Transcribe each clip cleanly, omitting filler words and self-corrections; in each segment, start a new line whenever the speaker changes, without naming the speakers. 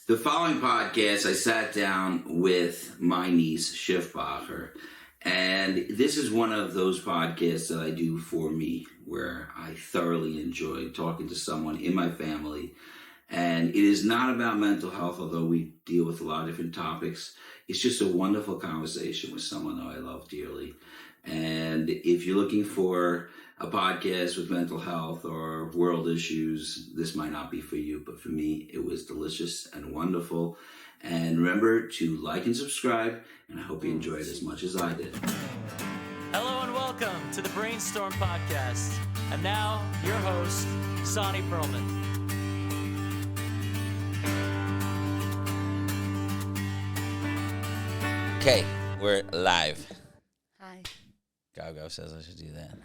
The following podcast, I sat down with my niece, Shif Bacher, and this is one of those podcasts that I do for me, where I thoroughly enjoy talking to someone in my family. And it is not about mental health, although we deal with a lot of different topics. It's just a wonderful conversation with someone who I love dearly. And if you're looking for a podcast with mental health or world issues, this might not be for you, but for me, it was delicious and wonderful. And remember to like and subscribe, and I hope you enjoyed it as much as I did.
Hello and welcome to the Brainstorm Podcast. And now, your host, Sony Perlman.
Okay, we're live.
Hi.
Gago says I should do that.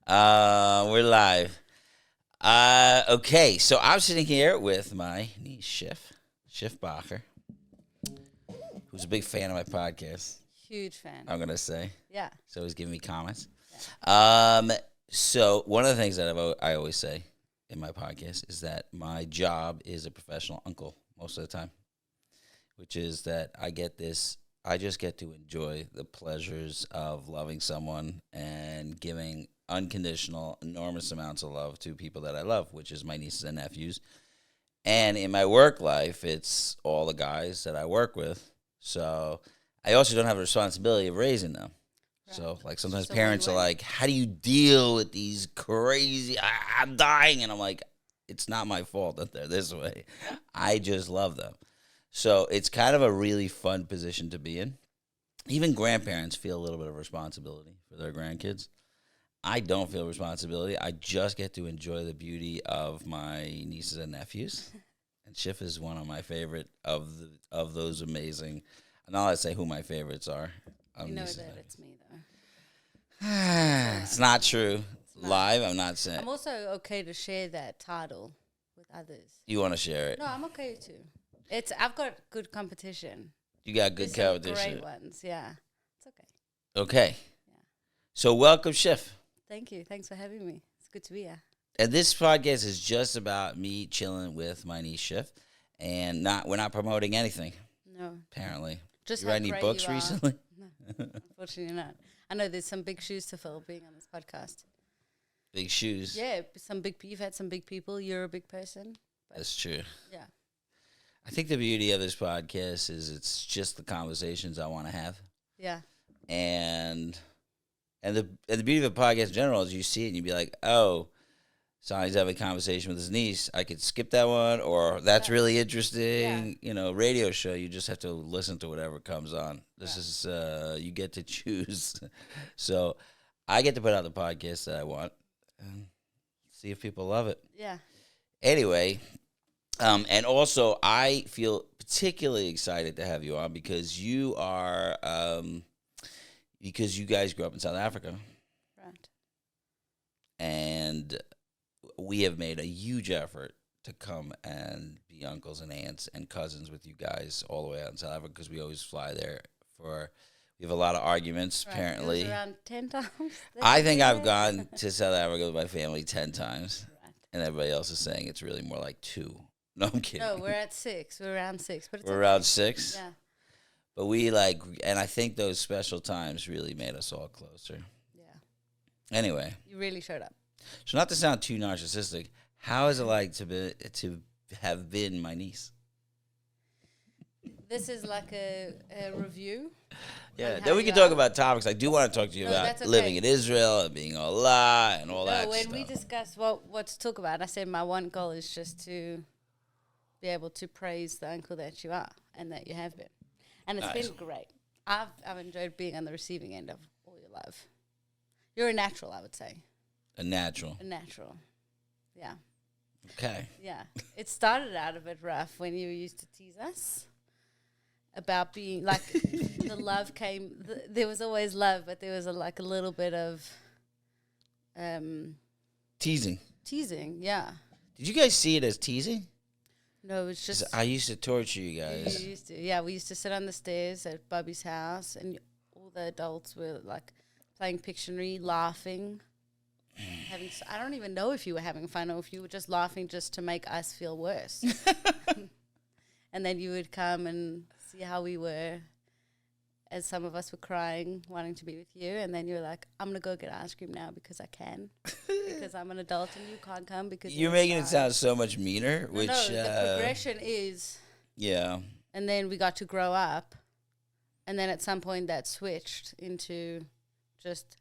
We're live. Okay, so I'm sitting here with my niece, Shif Bacher, who's a big fan of my podcast.
Huge fan.
I'm going to say.
Yeah.
So he's giving me comments. Yeah. So one of the things that I always say in my podcast is that my job is a professional uncle most of the time, which is that I just get to enjoy the pleasures of loving someone and giving unconditional, enormous amounts of love to people that I love, which is my nieces and nephews. And in my work life, it's all the guys that I work with. So I also don't have a responsibility of raising them. Right. So, like, sometimes parents are like, how do you deal with these crazy, I'm dying. And I'm like, it's not my fault that they're this way. I just love them. So it's kind of a really fun position to be in. Even grandparents feel a little bit of responsibility for their grandkids. I don't feel responsibility. I just get to enjoy the beauty of my nieces and nephews. And Shif is one of my favorite of those amazing. And I'll say who my favorites are.
You know that it's me, though.
It's not true. It's not. Live, I'm not saying.
I'm also okay to share that title with others.
You want to share it?
No, I'm okay too. I've got good competition.
You got good competition.
Great ones, yeah. It's okay.
Okay.
Yeah.
So welcome, Shif.
Thank you. Thanks for having me. It's good to be here.
And this podcast is just about me chilling with my niece Shif, and we're not promoting anything.
No.
Apparently.
Just
you read any books recently?
No, unfortunately not. I know there's some big shoes to fill being on this podcast.
Big shoes.
Yeah, you've had some big people. You're a big person.
That's true.
Yeah.
I think the beauty of this podcast is it's just the conversations I want to have.
Yeah.
And the beauty of a podcast in general is you see it and you be like, oh, Sonny's having a conversation with his niece. I could skip that one, or that's really interesting. Yeah. You know, radio show, you just have to listen to whatever comes on. This is, you get to choose. So I get to put out the podcast that I want and see if people love it.
Yeah.
Anyway, and also I feel particularly excited to have you on because you are, because you guys grew up in South Africa.
Right.
And we have made a huge effort to come and be uncles and aunts and cousins with you guys all the way out in South Africa because we always fly there we have a lot of arguments, right. Apparently.
It was around 10 times?
I think I've gone to South Africa with my family 10 times. Right. And everybody else is saying it's really more like 2. No, I'm kidding.
No, we're at 6. We're around 6. But
we're around 6?
Yeah.
But and I think those special times really made us all closer.
Yeah.
Anyway.
You really showed up.
So not to sound too narcissistic, how is it like to have been my niece?
This is like a review.
Yeah, then we can talk about topics. I do want to talk to you about living in Israel and being Allah and all that stuff.
When we discussed what to talk about, I said my one goal is just to be able to praise the uncle that you are and that you have been. And it's been great. I've enjoyed being on the receiving end of all your love. You're a natural, I would say.
A natural.
A natural. Yeah.
Okay.
Yeah. It started out a bit rough when you used to tease us about being, like, the love came, there was always love, but there was a little bit of
teasing.
Teasing, yeah.
Did you guys see it as teasing?
No, it's just...
I used to torture you guys.
You used to, yeah, we used to sit on the stairs at Bubby's house, and all the adults were, like, playing Pictionary, laughing. I don't even know if you were having fun or if you were just laughing just to make us feel worse. And then you would come and see how we were, as some of us were crying, wanting to be with you. And then you were like, I'm going to go get ice cream now because I can. Because I'm an adult and you can't come because
You're making it sound so much meaner, which...
No, the progression is...
Yeah.
And then we got to grow up. And then at some point that switched into just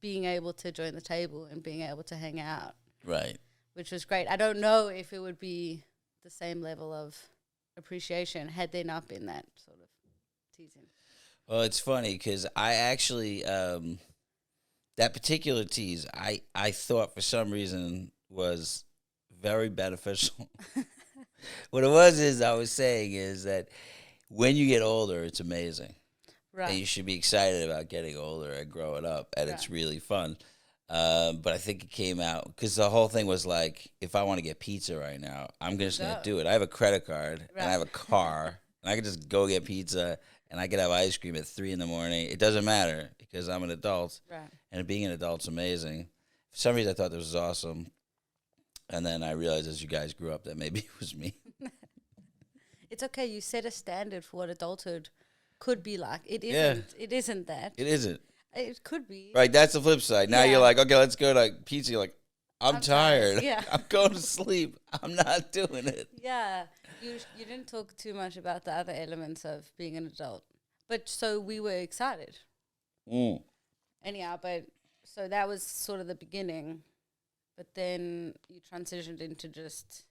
being able to join the table and being able to hang out.
Right.
Which was great. I don't know if it would be the same level of appreciation had there not been that sort of teasing.
Well, it's funny because I actually, that particular tease, I thought for some reason was very beneficial. What it was I was saying is that when you get older, it's amazing.
Right.
And you should be excited about getting older and growing up, and it's really fun. But I think it came out because the whole thing was like, if I want to get pizza right now, I'm just going to do it. I have a credit card and I have a car, and I can just go get pizza, and I could have ice cream at 3 a.m. It doesn't matter because I'm an adult, and being an adult's amazing. For some reason, I thought this was awesome, and then I realized as you guys grew up that maybe it was me.
It's okay. You set a standard for what adulthood could be like. It isn't. Yeah. It isn't that.
It isn't.
It could be.
Right, that's the flip side. Now you're like, okay, let's go to pizza. You're like, I'm tired.
Yeah.
I'm going to sleep. I'm not doing it.
Yeah. You didn't talk too much about the other elements of being an adult. But so we were excited. Anyhow, but so that was sort of the beginning. But then you transitioned into just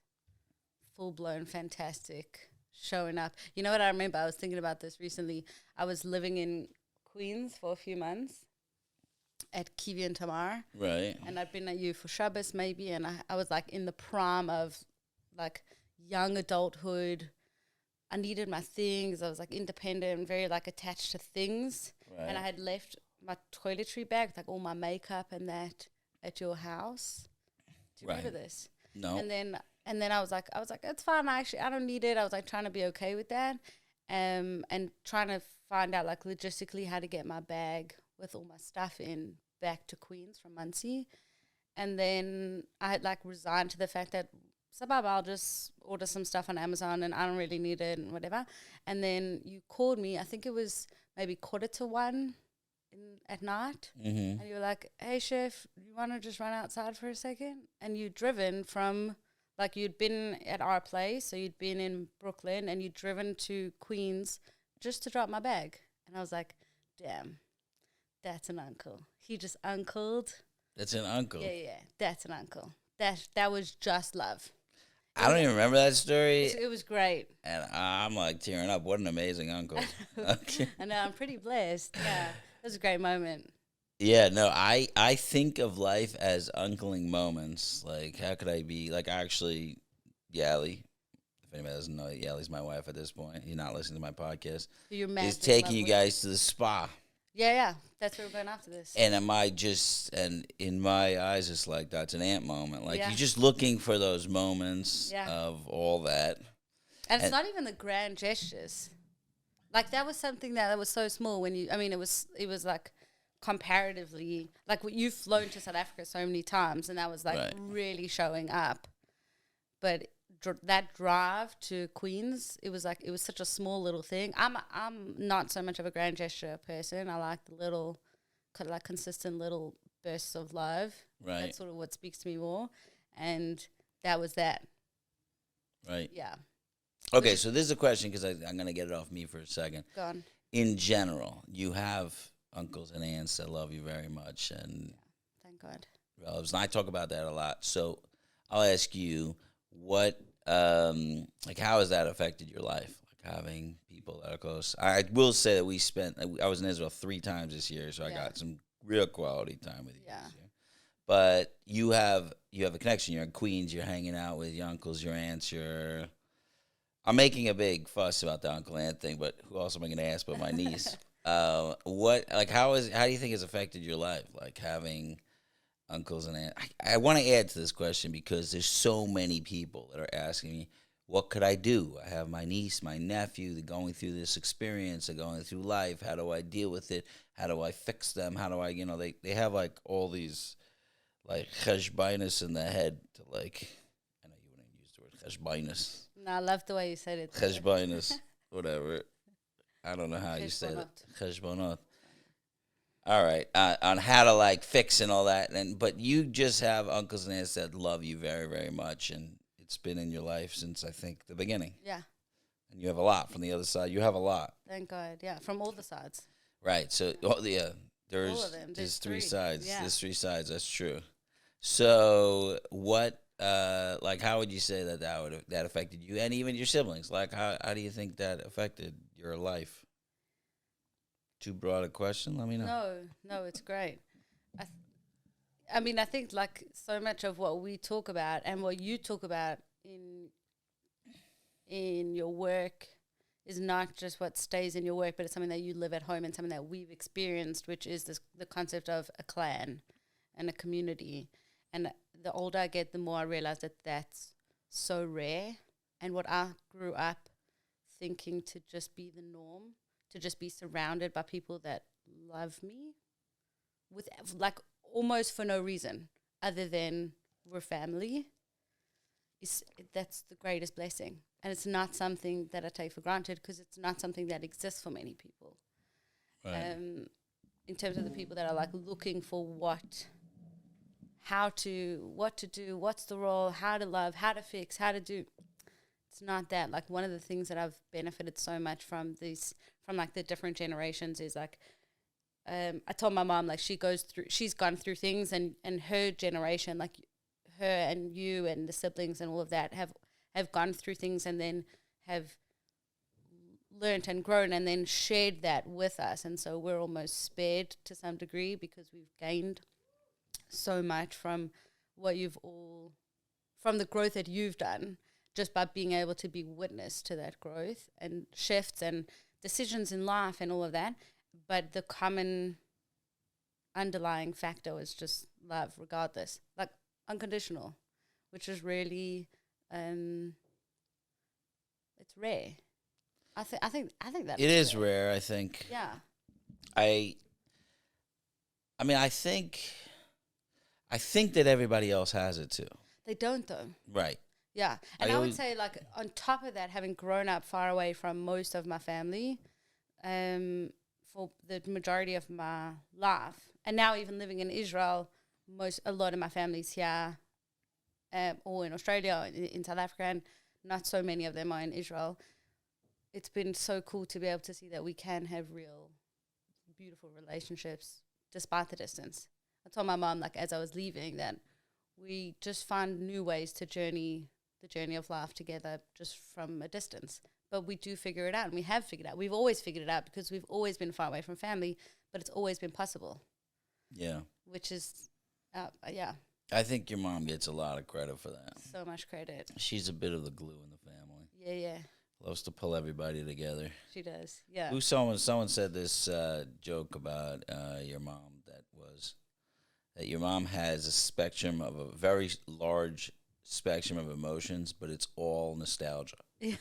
full-blown fantastic showing up. You know what I remember? I was thinking about this recently. I was living in Queens for a few months at Kiwi and Tamar.
Right.
And I'd been at you for Shabbos maybe, and I was like in the prime of like young adulthood. I needed my things. I was like independent and very like attached to things. Right. And I had left my toiletry bag, like all my makeup and that at your house. Do you remember this?
No.
And then I was like, it's fine. I don't need it. I was like trying to be okay with that, and trying to find out like logistically how to get my bag with all my stuff in back to Queens from Muncie. And then I had like resigned to the fact that sabab, I'll just order some stuff on Amazon and I don't really need it and whatever. And then you called me, I think it was maybe 1:45 at night. And you were like, hey, Chef, you want to just run outside for a second? And you'd driven from, like you'd been at our place, so you'd been in Brooklyn and you'd driven to Queens just to drop my bag. And I was like, damn, that's an uncle. He just uncled.
That's an uncle.
Yeah, that's an uncle. That was just love.
I don't even remember that story.
It was great.
And I'm like tearing up. What an amazing uncle. Okay.
I know, I'm pretty blessed. Yeah, it was a great moment.
Yeah, no, I think of life as uncling moments. Like, how could I be, like, actually, Yaelli, if anybody doesn't know, Yaelli's my wife at this point. You're not listening to my podcast. Is taking you guys to the spa.
Yeah, that's where we're going after this.
And and in my eyes, it's like, that's an ant moment. Like, you're just looking for those moments of all that.
And it's not even the grand gestures. Like, that was something that was so small when it was like, comparatively, like you've flown to South Africa so many times, and that was like really showing up. But that drive to Queens, it was such a small little thing. I'm not so much of a grand gesture person. I like the little, kind of like consistent little bursts of love. Right. That's sort of what speaks to me more, and that was that.
Right.
Yeah.
Okay, so this is a question because I'm gonna get it off me for a second.
Go on.
In general, you have uncles and aunts that love you very much, and
thank God,
relatives. And I talk about that a lot. So I'll ask you, what, like, how has that affected your life? Like having people that are close. I will say that I was in Israel 3 times this year, so I got some real quality time with you this year. But you have a connection. You're in Queens. You're hanging out with your uncles, your aunts. I'm making a big fuss about the uncle aunt thing, but who else am I going to ask but my niece? How do you think it's affected your life, like having uncles and aunts? I want to add to this question because there's so many people that are asking me, what could I do? I have my niece, my nephew, they're going through this experience, they're going through life. How do I deal with it? How do I fix them? How do I, they have like all these like cheshbainis in their head to like, I know you wouldn't use the word cheshbainis.
No, I love the way you said it.
Cheshbonis, whatever. I don't know how you say that. Cheshbonot. All right, on how to like fix and all that, but you just have uncles and aunts that love you very, very much, and it's been in your life since I think the beginning.
Yeah.
And you have a lot from the other side. You have a lot.
Thank God. Yeah, from all the sides.
Right. So there's
All of them.
there's
There's
three
three.
sides.
Yeah.
There's three sides. That's true. So what? Like, how would you say that affected you and even your siblings? Like, how do you think that affected your life? Too broad a question? Let me know.
No, it's great. I mean, I think like so much of what we talk about and what you talk about in your work is not just what stays in your work, but it's something that you live at home and something that we've experienced, which is the concept of a clan and a community. And the older I get, the more I realize that that's so rare. And what I grew up thinking to just be the norm, to just be surrounded by people that love me with like almost for no reason other than we're family, that's the greatest blessing. And it's not something that I take for granted because it's not something that exists for many people.
Right.
In terms of the people that are like looking for what to do, what's the role, how to love, how to fix, how to do. It's not that. Like one of the things that I've benefited so much from like the different generations is like, I told my mom like she's gone through things and her generation, like her and you and the siblings and all of that have gone through things and then have learned and grown and then shared that with us. And so we're almost spared to some degree because we've gained so much from from the growth that you've done just by being able to be witness to that growth and shifts and decisions in life and all of that. But the common underlying factor is just love regardless, like unconditional, which is really, it's rare. I think that
It is rare, I think.
Yeah.
I mean, I think that everybody else has it too.
They don't though.
Right.
Yeah. And I would say like on top of that, having grown up far away from most of my family, for the majority of my life, and now even living in Israel, a lot of my family's here, or in Australia, in South Africa, and not so many of them are in Israel. It's been so cool to be able to see that we can have real, beautiful relationships despite the distance. I told my mom, like, as I was leaving, that we just find new ways to journey the journey of life together just from a distance. But we do figure it out, and we have figured it out. We've always figured it out because we've always been far away from family, but it's always been possible.
Yeah.
Which is, yeah.
I think your mom gets a lot of credit for that.
So much credit.
She's a bit of the glue in the family.
Yeah.
Loves to pull everybody together.
She does, yeah.
Someone said this joke about your mom that your mom has a very large spectrum of emotions, but it's all nostalgia.
Yeah.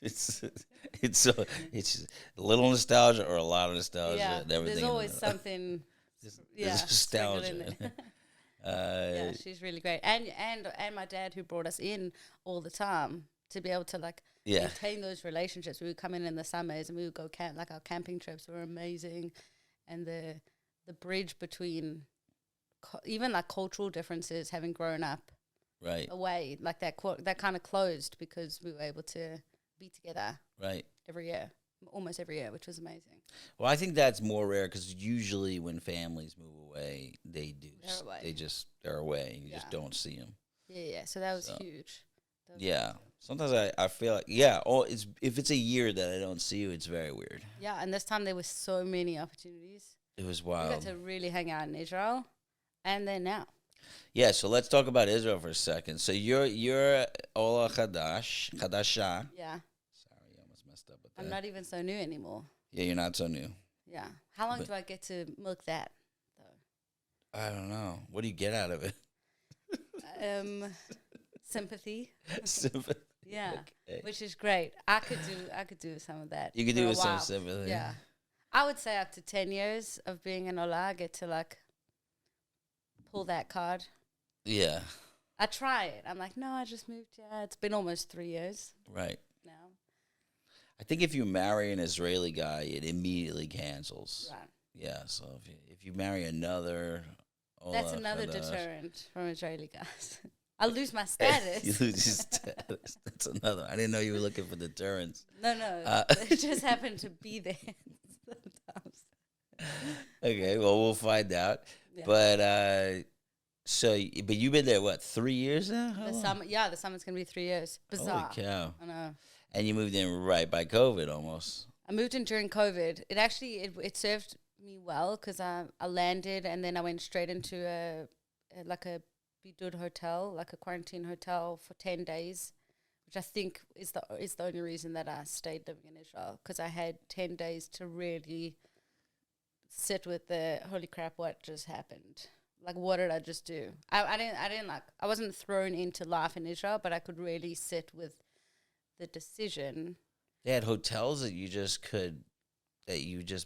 It's a little nostalgia or a lot of nostalgia.
Yeah,
and everything.
there's always something.
There's nostalgia.
Yeah, she's really great, and my dad who brought us in all the time to be able to maintain those relationships. We would come in the summers and we would go our camping trips were amazing, and the bridge between even like cultural differences, having grown up
right
away, like that kind of closed because we were able to be together
right
almost every year, which was amazing.
Well, I think that's more rare because usually when families move away, they're away, and you just don't see them.
Yeah. So that was huge.
Sometimes I feel like if it's a year that I don't see you, it's very weird.
Yeah, and this time there were so many opportunities.
It was wild.
We got to really hang out in Israel, and then now.
Yeah, so let's talk about Israel for a second. So you're Ola Chadasha.
Yeah.
Sorry, I almost messed up with that.
I'm not even so new anymore.
Yeah, you're not so new.
Yeah. How long do I get to milk that, though?
I don't know. What do you get out of it?
Sympathy.
Sympathy.
Yeah,
okay.
Which is great. I could do some of that.
You could do with some sympathy.
Yeah, I would say up to 10 years of being an Ola, I get to pull that card.
Yeah.
I try it. I'm like, no, I just moved here. It's been almost 3 years
Right.
now.
I think if you marry an Israeli guy, it immediately cancels.
Right.
Yeah. So if you marry another,
That's another deterrent from Israeli guys. I'll lose my status.
You lose your status. That's another. I didn't know you were looking for deterrents.
No, it just happened to be there sometimes.
Okay, well, we'll find out.
Yeah.
But but you've been there what, 3 years now? How
The
long?
summer, the summer's gonna be 3 years. Bizarre.
Holy cow!
I know.
And you moved in right by COVID almost.
I moved in during COVID. It actually it served me well because I landed and then I went straight into a bidud hotel, like a quarantine hotel for 10 days, which I think is the only reason that I stayed living in Israel, because I had 10 days to really sit with the holy crap, what just happened. Like, what did I just do? I wasn't thrown into life in Israel, but I could really sit with the decision.
They had hotels that you just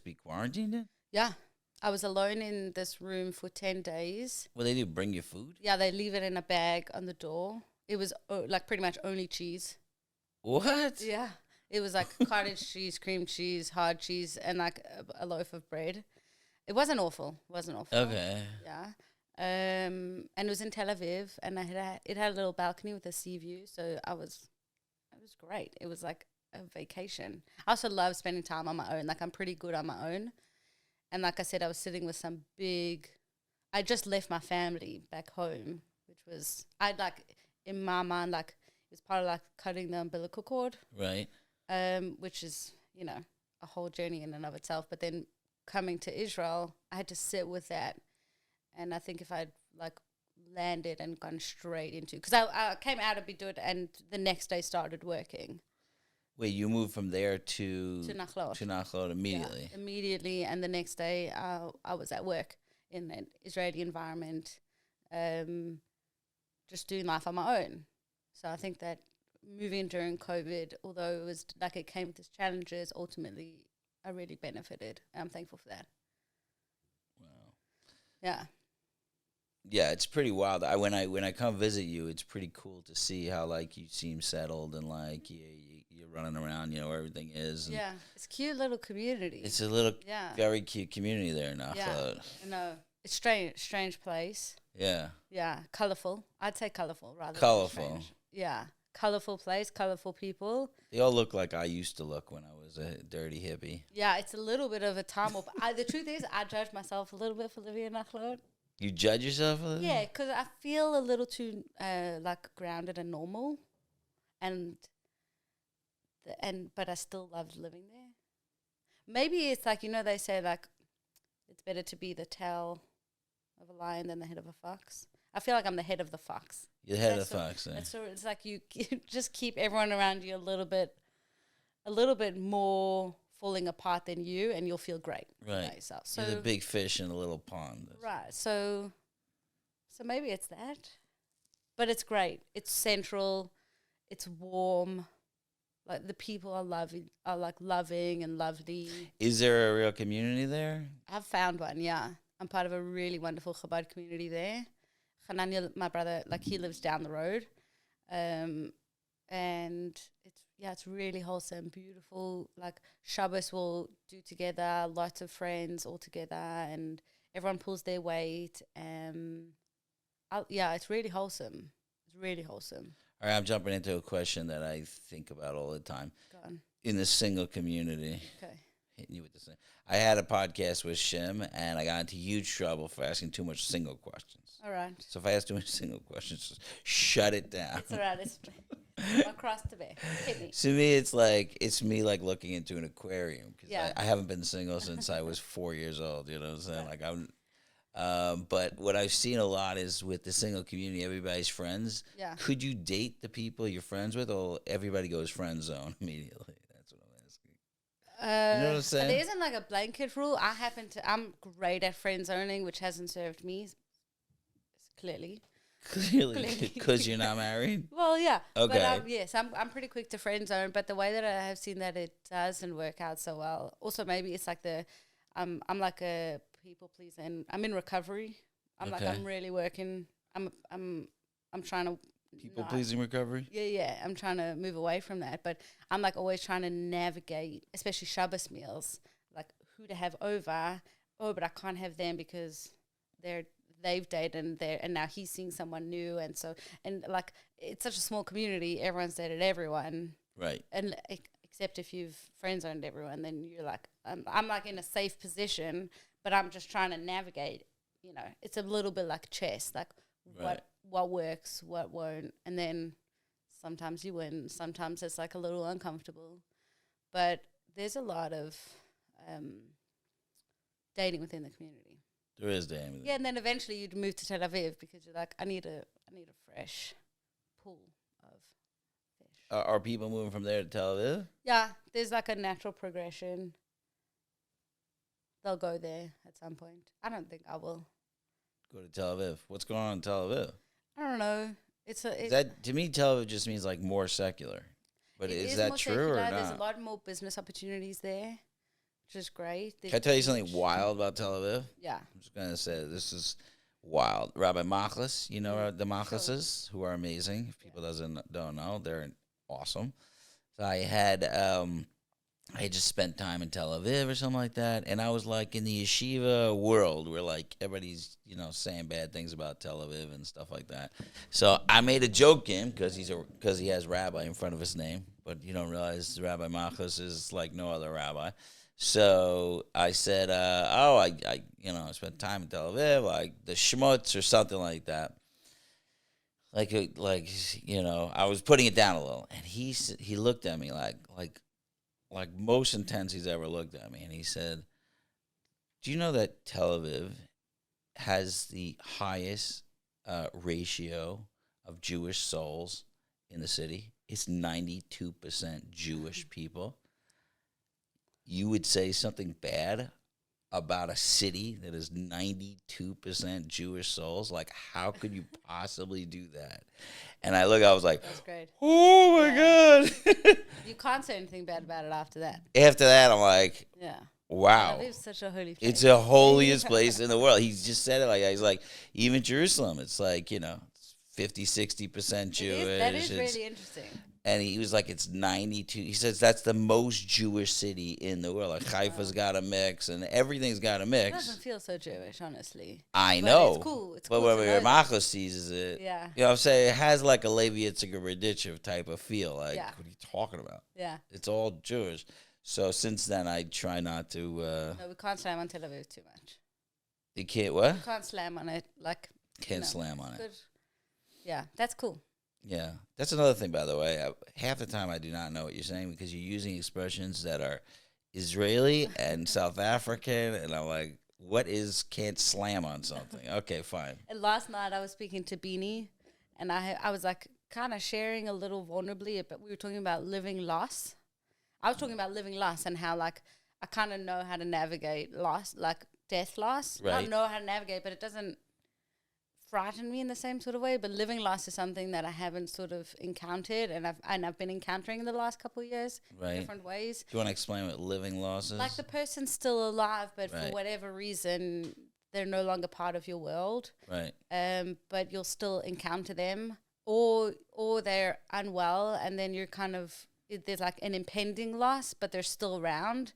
be quarantined in?
Yeah. I was alone in this room for 10 days.
Well, they do bring you food?
Yeah, they leave it in a bag on the door. It was like pretty much only cheese.
What?
Yeah. It was like cottage cheese, cream cheese, hard cheese, and like a loaf of bread. It wasn't awful.
Okay.
Yeah. And it was in Tel Aviv, and it had a little balcony with a sea view, so it was great. It was like a vacation. I also love spending time on my own. Like, I'm pretty good on my own. And like I said, I was sitting with I just left my family back home, which was, in my mind, like, it's part of like cutting the umbilical cord.
Right.
Which is, a whole journey in and of itself. But then coming to Israel, I had to sit with that. And I think if I'd like landed and gone straight into, because I came out of Bidud and the next day started working.
Wait, you moved from there to
Nachlaot.
To Nachlaot immediately.
Yeah, immediately, and the next day I was at work in an Israeli environment, just doing life on my own. So I think that moving during COVID, although it was like it came with its challenges, ultimately I really benefited. And I'm thankful for that.
Wow.
Yeah.
Yeah, it's pretty wild. When I come visit you, it's pretty cool to see how like you seem settled and like you're running around, where everything is.
Yeah, it's a cute little community.
It's a little very cute community there now.
Yeah, no, it's strange place.
Yeah.
Yeah, colorful. I'd say colorful rather
colorful.
than strange. Yeah, colorful place, colorful people.
They all look like I used to look when I was a dirty hippie.
Yeah, it's a little bit of a time warp. The truth is, I judge myself a little bit for living in Nachlaot.
You judge yourself a little?
Yeah, because I feel a little too like grounded and normal, but I still love living there. Maybe it's like, they say like it's better to be the tail of a lion than the head of a fox. I feel like I'm the head of the fox.
You're the head of the fox. Yeah.
So it's like you just keep everyone around you a little bit more falling apart than you, and you'll feel great about yourself. So
you're the big fish in a little pond.
Right. So maybe it's that. But it's great. It's central. It's warm. Like, the people are loving and lovely.
Is there a real community there?
I've found one, yeah. I'm part of a really wonderful Chabad community there. Hananya, my brother, like, he lives down the road. And it's really wholesome, beautiful. Like, Shabbos will do together, lots of friends all together, and everyone pulls their weight. It's really wholesome. It's really wholesome.
All right, I'm jumping into a question that I think about all the time.
Go on.
In the single community.
Okay.
Hitting you with this thing. I had a podcast with Shim, and I got into huge trouble for asking too much single questions.
All right.
So if I ask too many single questions, just shut it down.
It's all right. It's across the bay. Hit me.
To me, it's me like looking into an aquarium, because I haven't been single since I was 4 years old. You know what I'm saying? Like, I'm. But what I've seen a lot is with the single community, everybody's friends.
Yeah.
Could you date the people you're friends with, or everybody goes friend zone immediately? That's what I'm asking. You know what I'm saying?
There isn't like a blanket rule. I'm great at friend zoning, which hasn't served me clearly.
Clearly, because you're not married.
Well, yeah.
Okay.
But I'm pretty quick to friend zone, but the way that I have seen that it doesn't work out so well. Also, maybe it's like I'm like a people pleaser, and I'm in recovery. I'm really working. I'm I'm trying to
People pleasing recovery.
Yeah. I'm trying to move away from that, but I'm like always trying to navigate, especially Shabbos meals, like who to have over. Oh, but I can't have them because they've dated and now he's seeing someone new, and so and like it's such a small community. Everyone's dated everyone,
Right.
and except if you've friend zoned everyone, then you're like I'm like in a safe position, but I'm just trying to navigate. You know, it's a little bit like chess, like
Right.
what works, what won't, and then sometimes you win, sometimes it's like a little uncomfortable, but there's a lot of dating within the community.
There is dating.
Yeah, and then eventually you'd move to Tel Aviv because you're like, I need a fresh pool of fish.
Are people moving from there to Tel Aviv?
Yeah, there's like a natural progression. They'll go there at some point. I don't think I will.
Go to Tel Aviv. What's going on in Tel Aviv?
I don't know.
That to me, Tel Aviv just means like more secular. But is that
more
true
secular.
or not?
There's a lot more business opportunities there, which is great.
Can I tell you something wild about Tel Aviv?
Yeah.
I'm just gonna say this is wild. Rabbi Machlis, you know the Machlises, who are amazing. If people don't know, they're awesome. So I had just spent time in Tel Aviv or something like that, and I was like in the yeshiva world where like everybody's saying bad things about Tel Aviv and stuff like that. So I made a joke in because he has rabbi in front of his name, but you don't realize Rabbi Machlis is like no other rabbi. So I said, I spent time in Tel Aviv, like the schmutz or something like that. I was putting it down a little, and he looked at me like most intense he's ever looked at me, and he said, "Do you know that Tel Aviv has the highest ratio of Jewish souls in the city? It's 92% Jewish people. You would say something bad about a city that is 92% Jewish souls? Like, how could you possibly do that?" And I was like,
That's great.
"Oh my God."
You can't say anything bad about it after that.
After that, I'm like,
Yeah.
wow.
It's such a holy place.
It's the holiest place in the world. He just said it like that. He's like, even Jerusalem, it's like, 50, 60% Jewish.
That is really interesting.
And he was like, it's 92. He says that's the most Jewish city in the world. Like Haifa's got a mix, and everything's got a
It
mix.
doesn't feel so Jewish, honestly.
I
But
know.
It's cool. It's
But
cool
when
to know that.
Machos sees it,
Yeah.
you know what I'm saying? It has like a Levi Yitzchak Raditchev type of feel. Like,
Yeah.
what are you talking about?
Yeah.
It's all Jewish. So since then, I try not to.
No, we can't slam on Tel Aviv too much.
You can't what?
We can't slam on it. Like,
Can't slam on it.
good. Yeah, that's cool.
Yeah, that's another thing, by the way. Half the time I do not know what you're saying because you're using expressions that are Israeli and South African, and I'm like, what is can't slam on something? Okay, fine.
And last night I was speaking to Beanie, and I was like kind of sharing a little vulnerably, but we were talking about living loss. I was talking about living loss and how like I kind of know how to navigate loss, like death loss.
Right.
Not know how to navigate, but it doesn't frighten me in the same sort of way. But living loss is something that I haven't sort of encountered, and I've been encountering in the last couple of years,
Right.
different ways.
Do you want to explain what living loss is?
Like the person's still alive, but
Right.
for whatever reason, they're no longer part of your world.
Right.
But you'll still encounter them, or they're unwell, and then you're kind of there's like an impending loss, but they're still around,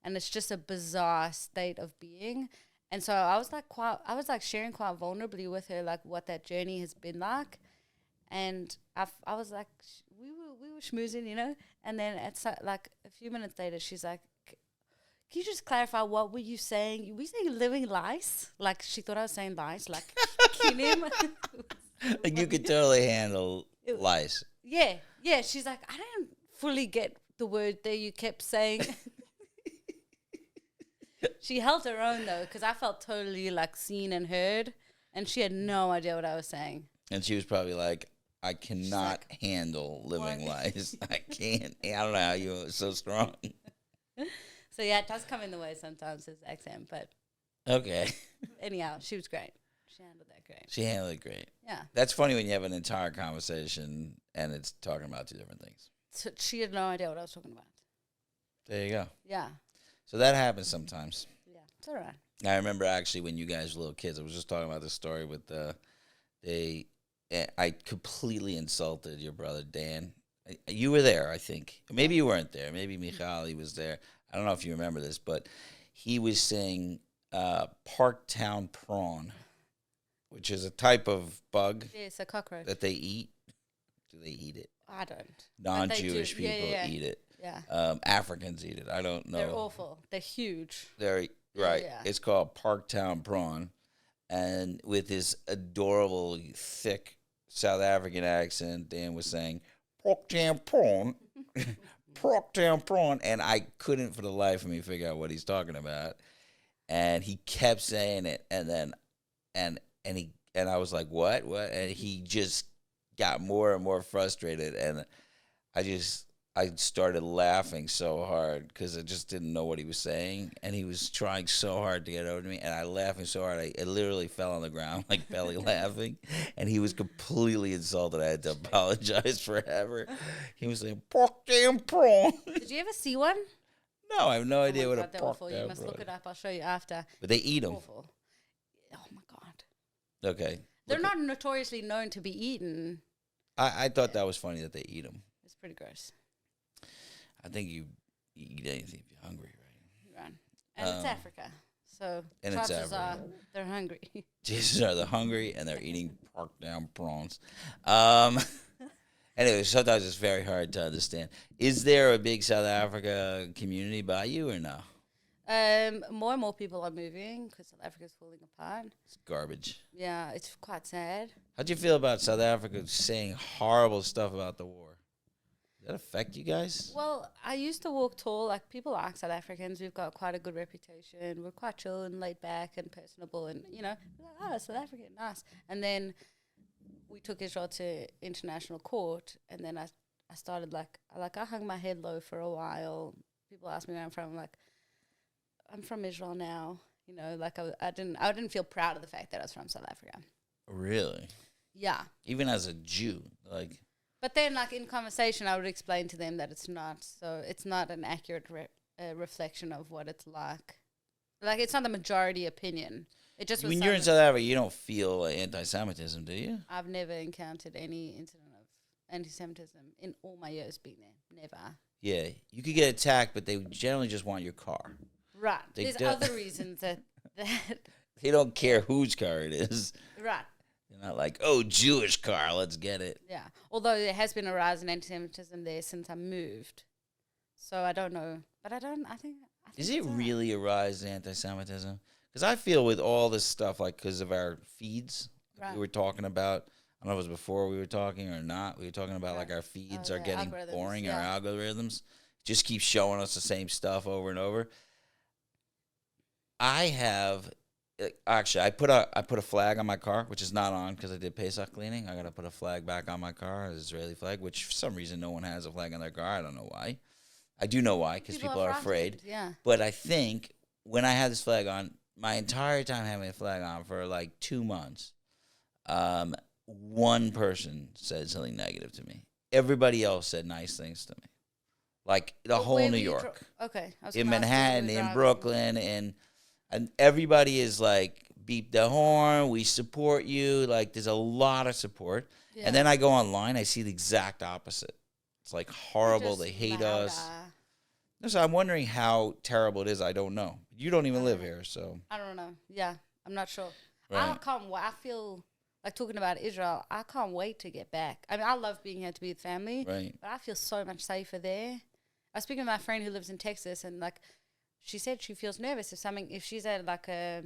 and it's just a bizarre state of being. And so I was like sharing quite vulnerably with her like what that journey has been like, and I was like we were schmoozing, and then like a few minutes later she's like, can you just clarify what were you saying? Were you saying living lice? Like she thought I was saying lice, like kinim.
Like you could totally handle lice.
Yeah. She's like, I didn't fully get the word there you kept saying. She held her own though, because I felt totally like seen and heard, and she had no idea what I was saying.
And she was probably like, I cannot handle living lice. I can't. I don't know how you are so strong.
So yeah, it does come in the way sometimes, his accent, but
Okay.
anyhow, she was great. She handled that great.
She handled it great.
Yeah.
That's funny when you have an entire conversation and it's talking about two different things.
So she had no idea what I was talking about.
There you go.
Yeah.
So that happens sometimes.
Yeah. It's all right.
I remember actually when you guys were little kids, I was just talking about this story with I completely insulted your brother Dan. You were there, I think. Maybe you weren't there. Maybe Michali was there. I don't know if you remember this, but he was saying Parktown prawn, which is a type of bug
Yeah, it's a cockroach.
that they eat. Do they eat it?
I don't.
Non-Jewish
But they do.
people
Yeah.
eat it.
Yeah.
Africans eat it. I don't know.
They're awful. They're huge.
They're right.
Yeah.
It's called Parktown prawn, and with this adorable, thick South African accent, Dan was saying Parktown prawn, Parktown prawn, and I couldn't for the life of me figure out what he's talking about. And he kept saying it, and then, and I was like, what? And he just got more and more frustrated, and I started laughing so hard because I just didn't know what he was saying, and he was trying so hard to get over to me, and I laughing so hard I literally fell on the ground like belly laughing, and he was completely insulted. I had to apologize forever. He was saying pork damn prawn.
Did you ever see one?
No, I have no idea what a
they're
pork
awful. You
damn
must
prawn
look
is.
it up. I'll show you after.
But they eat them.
Awful. Oh my god.
Okay.
They're not notoriously known to be eaten.
I thought that was funny that they eat them.
It's pretty gross.
I think you eat anything if you're hungry, right?
Right. And it's Africa. So
and it's
chances are
Africa.
they're hungry.
Jesus are the hungry and they're eating pork down prawns. Anyway, sometimes it's very hard to understand. Is there a big South Africa community by you or no?
More and more people are moving because South Africa's falling apart.
It's garbage.
Yeah, it's quite sad.
How'd you feel about South Africa saying horrible stuff about the war? Does that affect you guys?
Well, I used to walk tall. Like, people like South Africans. We've got quite a good reputation. We're quite chill and laid back and personable and, you know, we're like, South African, nice. And then we took Israel to international court, and then I started, I hung my head low for a while. People ask me where I'm from. I'm like, I'm from Israel now. You know, like, I didn't feel proud of the fact that I was from South Africa.
Really?
Yeah.
Even as a Jew, like...
But then, like, in conversation, I would explain to them that it's not an accurate reflection of what it's like. Like, it's not the majority opinion. It just was
when you're in South Africa, you don't feel anti-Semitism, do you?
I've never encountered any incident of anti-Semitism in all my years being there. Never.
Yeah, you could get attacked, but they generally just want your car.
Right.
They
There's other reasons that
they don't care whose car it is.
Right.
They're not like, oh, Jewish car, let's get it.
Yeah. Although there has been a rise in anti-Semitism there since I moved. So I don't know. But I think
Is it
it's all right.
really a rise in anti-Semitism? Because I feel with all this stuff, like because of our feeds,
Right.
we were talking about, I don't know if it was before we were talking or not, we were talking about like our feeds are
yeah,
getting
algorithms,
boring,
yeah.
our algorithms just keep showing us the same stuff over and over. I have, actually, I put a flag on my car, which is not on because I did Pesach cleaning. I got to put a flag back on my car, an Israeli flag, which for some reason no one has a flag on their car. I don't know why. I do know why, because people are afraid.
frightened, yeah.
But I think when I had this flag on, my entire time having a flag on for like 2 months, one person said something negative to me. Everybody else said nice things to me. Like the whole
Where
New
were you
York.
Okay. I was
In
gonna ask you
Manhattan,
where you were
in
driving.
Brooklyn, and everybody is like, beep the horn, we support you. Like, there's a lot of support.
Yeah.
And then I go online, I see the exact opposite. It's like horrible,
Just
they hate
louder.
us. So I'm wondering how terrible it is. I don't know. You don't even live here, so.
I don't know. Yeah, I'm not sure.
Right.
I feel like talking about Israel. I can't wait to get back. I mean, I love being here to be with family,
Right.
but I feel so much safer there. I was speaking to my friend who lives in Texas, and like, she said she feels nervous if she's at like a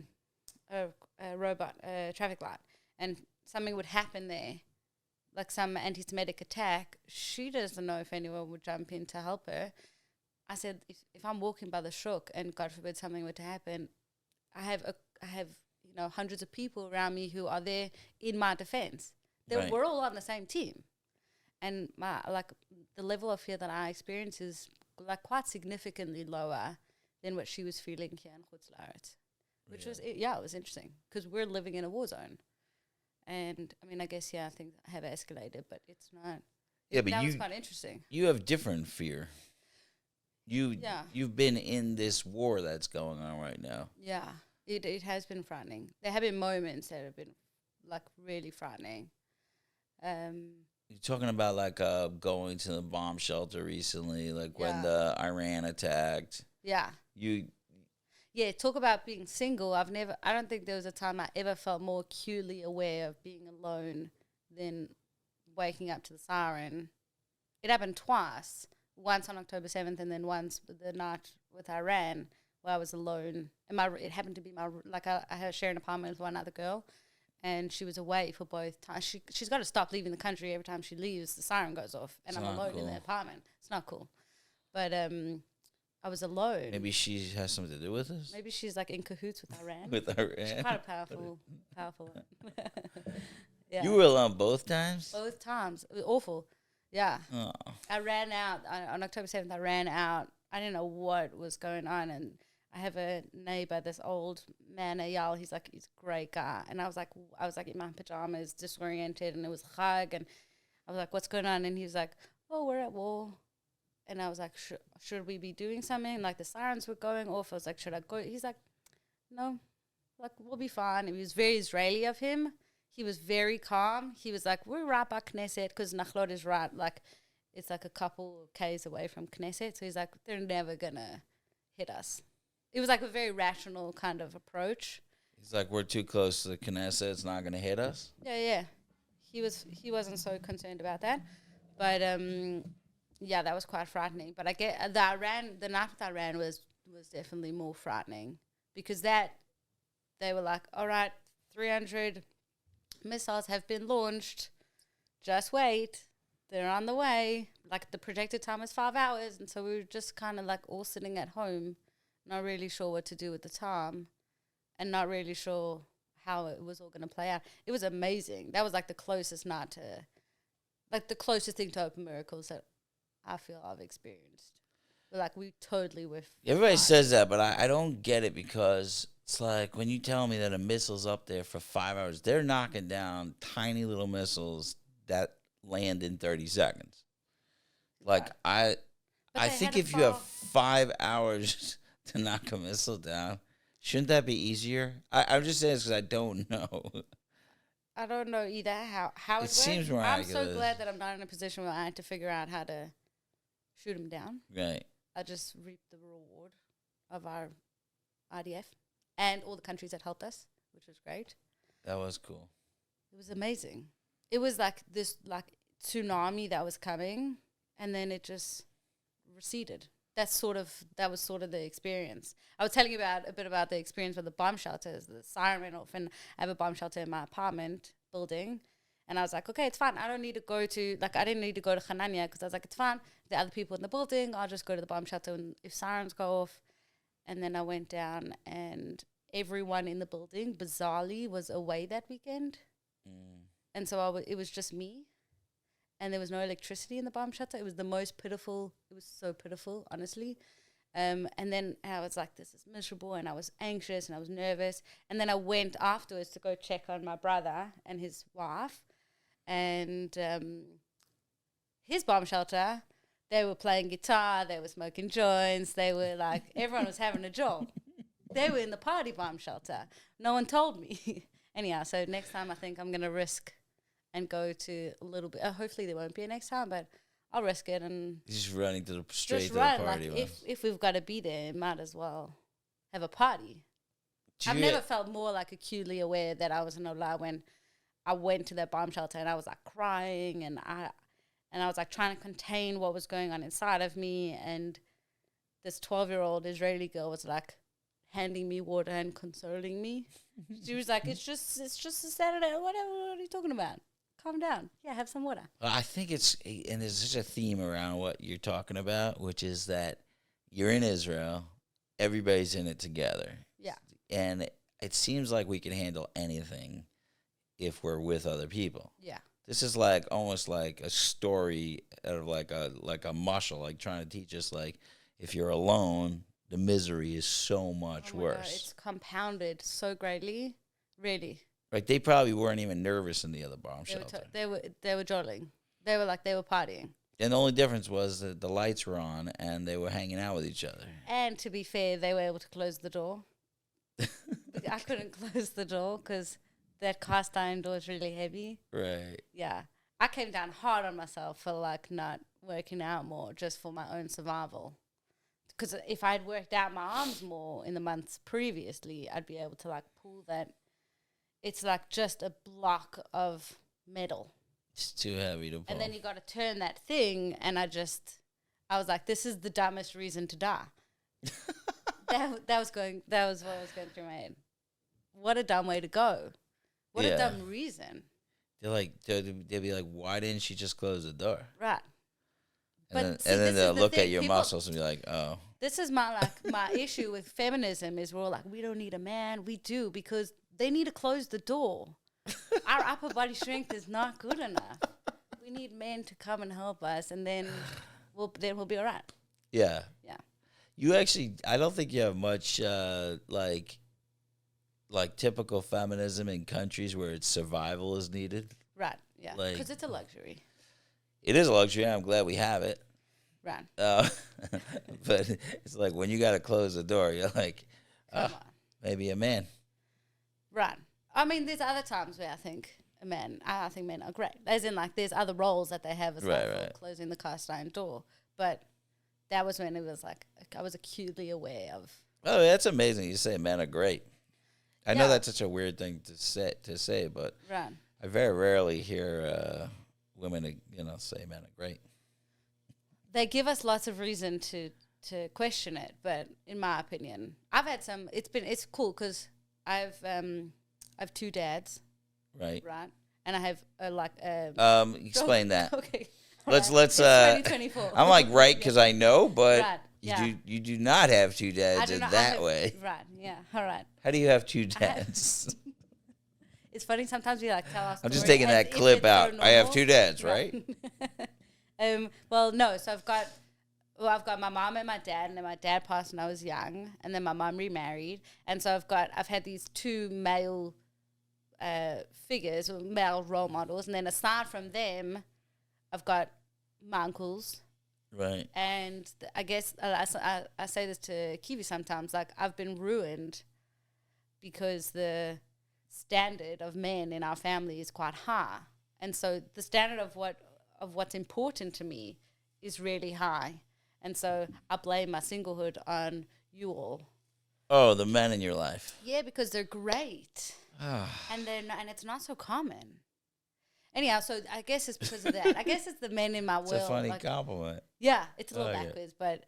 traffic light, and something would happen there, like some anti-Semitic attack. She doesn't know if anyone would jump in to help her. I said, if I'm walking by the shuk and God forbid something were to happen, I have hundreds of people around me who are there in my defense.
Right.
We're all on the same team, and the level of fear that I experience is like quite significantly lower than what she was feeling here in Chutz La'aretz, which was it was interesting because we're living in a war zone, and I mean I guess things have escalated, but it's not.
Yeah, but
that was quite interesting.
You have different fear. You've been in this war that's going on right now.
Yeah, it has been frightening. There have been moments that have been like really frightening,
You're talking about like going to the bomb shelter recently, like when
Yeah.
the Iran attacked.
Yeah. Yeah, talk about being single. I don't think there was a time I ever felt more acutely aware of being alone than waking up to the siren. It happened twice. Once on October 7th and then once the night with Iran where I was alone. And it happened to be I had sharing an apartment with one other girl and she was away for both times. She's got to stop leaving the country every time she leaves. The siren goes off and I'm alone in the apartment. It's not cool. But I was alone.
Maybe she has something to do with this?
Maybe she's like in cahoots with Iran.
With Iran?
She's quite a powerful one. Yeah.
You were alone both times?
Both times. It was awful. Yeah.
Oh.
I ran out on October 7th. I ran out. I didn't know what was going on. And I have a neighbor, this old man, Yaelli. He's a great guy. And I was like in my pajamas, disoriented, and it was Chag. And I was like, what's going on? And he was like, oh, we're at war. And I was like, should we be doing something? Like the sirens were going off. I was like, should I go? He's like, no, like we'll be fine. It was very Israeli of him. He was very calm. He was like, we're right by Knesset because Nachlot is right. Like it's like a couple of Ks away from Knesset. So he's like, they're never going to hit us. It was like a very rational kind of approach.
He's like, we're too close to the Knesset. It's not going to hit us.
Yeah. He wasn't so concerned about that. But, yeah, that was quite frightening. But I get the night with Iran was definitely more frightening because they were like, all right, 300 missiles have been launched. Just wait. They're on the way. Like the projected time is 5 hours. And so we were just kind of like all sitting at home, not really sure what to do with the time and not really sure how it was all going to play out. It was amazing. That was like the closest the closest thing to open miracles that I feel I've experienced. Like we totally were.
Everybody says that, but I don't get it because it's like when you tell me that a missile's up there for 5 hours, they're knocking down tiny little missiles that land in 30 seconds. Like I think if you have 5 hours to knock a missile down, shouldn't that be easier? I'm just saying this because I don't know.
I don't know either how it
seems
went.
miraculous.
I'm so glad that I'm not in a position where I had to figure out how to shoot him down.
Right.
I just reaped the reward of our IDF and all the countries that helped us, which was great.
That was cool.
It was amazing. It was like this tsunami that was coming, and then it just receded. That was sort of the experience. I was telling you a bit about the experience with the bomb shelters. The siren went off, and I have a bomb shelter in my apartment building. And I was like, okay, it's fine. I didn't need to go to Hanania because I was like, it's fine. The other people in the building, I'll just go to the bomb shelter and if sirens go off. And then I went down and everyone in the building, bizarrely, was away that weekend. And so it was just me. And there was no electricity in the bomb shelter. It was the most pitiful. It was so pitiful, honestly. And then I was like, this is miserable. And I was anxious and I was nervous. And then I went afterwards to go check on my brother and his wife. And his bomb shelter, they were playing guitar. They were smoking joints. They were like, everyone was having a job. They were in the party bomb shelter. No one told me. Anyhow, so next time I think I'm going to risk and go to a little bit. Hopefully there won't be a next time, but I'll risk it and
just running straight to the party.
Like if we've got to be there, might as well have a party. I've never felt more like acutely aware that I was in a lie when I went to that bomb shelter and I was like crying and I was like trying to contain what was going on inside of me, and this 12-year-old Israeli girl was like handing me water and consoling me. She was like, it's just a Saturday. What are you talking about? Calm down. Yeah, have some water.
I think and there's such a theme around what you're talking about, which is that you're in Israel, everybody's in it together.
Yeah.
And it seems like we can handle anything if we're with other people.
Yeah.
This is like almost like a story of like a muscle, like trying to teach us like if you're alone, the misery is so much worse. God,
it's compounded so greatly, really.
Like they probably weren't even nervous in the other bomb shelter.
They were jolling. They were partying.
And the only difference was that the lights were on and they were hanging out with each other.
And to be fair, they were able to close the door. I couldn't close the door because that cast iron door is really heavy.
Right.
Yeah. I came down hard on myself for like not working out more just for my own survival. Because if I'd worked out my arms more in the months previously, I'd be able to like pull that. It's like just a block of metal.
It's too heavy to pull.
And then you got to turn that thing, and I was like, this is the dumbest reason to die. that was what was going through my head. What a dumb way to go. What a dumb reason.
They'll be like, why didn't she just close the door?
Right.
And then they'll look at your muscles and be like, oh.
This is my issue with feminism is we're all like, we don't need a man. We do, because they need to close the door. Our upper body strength is not good enough. We need men to come and help us, and then we'll be all right.
Yeah.
Yeah.
You actually, I don't think you have much like typical feminism in countries where it's survival is needed.
Right. Yeah. Because it's a luxury.
It is a luxury, and I'm glad we have it.
Right.
But it's like when you got to close the door, you're like, maybe a man.
Right. I mean, there's other times where I think men are great. As in, like, there's other roles that they have as well for closing the cast iron door. But that was when it was like, I was acutely aware of.
Oh, that's amazing. You say men are great. I know that's such a weird thing to say, but I very rarely hear women, say men are great.
They give us lots of reason to question it, but in my opinion, I've had some. It's cool because I have two dads,
right,
and I have
explain that.
Okay,
let's
2024.
I'm like because I know, but you do not have two dads in that way,
right? Yeah, all right.
How do you have two dads?
It's funny sometimes we like tell us.
I'm just taking that clip out. I have two dads, right?
Well, no. So I've got my mom and my dad, and then my dad passed when I was young, and then my mom remarried, and so I've had these two male figures, or male role models, and then aside from them, I've got my uncles,
right?
And I guess I say this to Kiwi sometimes, like I've been ruined because the standard of men in our family is quite high, and so the standard of what's important to me is really high. And so I blame my singlehood on you all.
Oh, the men in your life.
Yeah, because they're great. and it's not so common. Anyhow, so I guess it's because of that. I guess it's the men in my world.
It's a funny compliment.
Yeah, it's a little backwards, but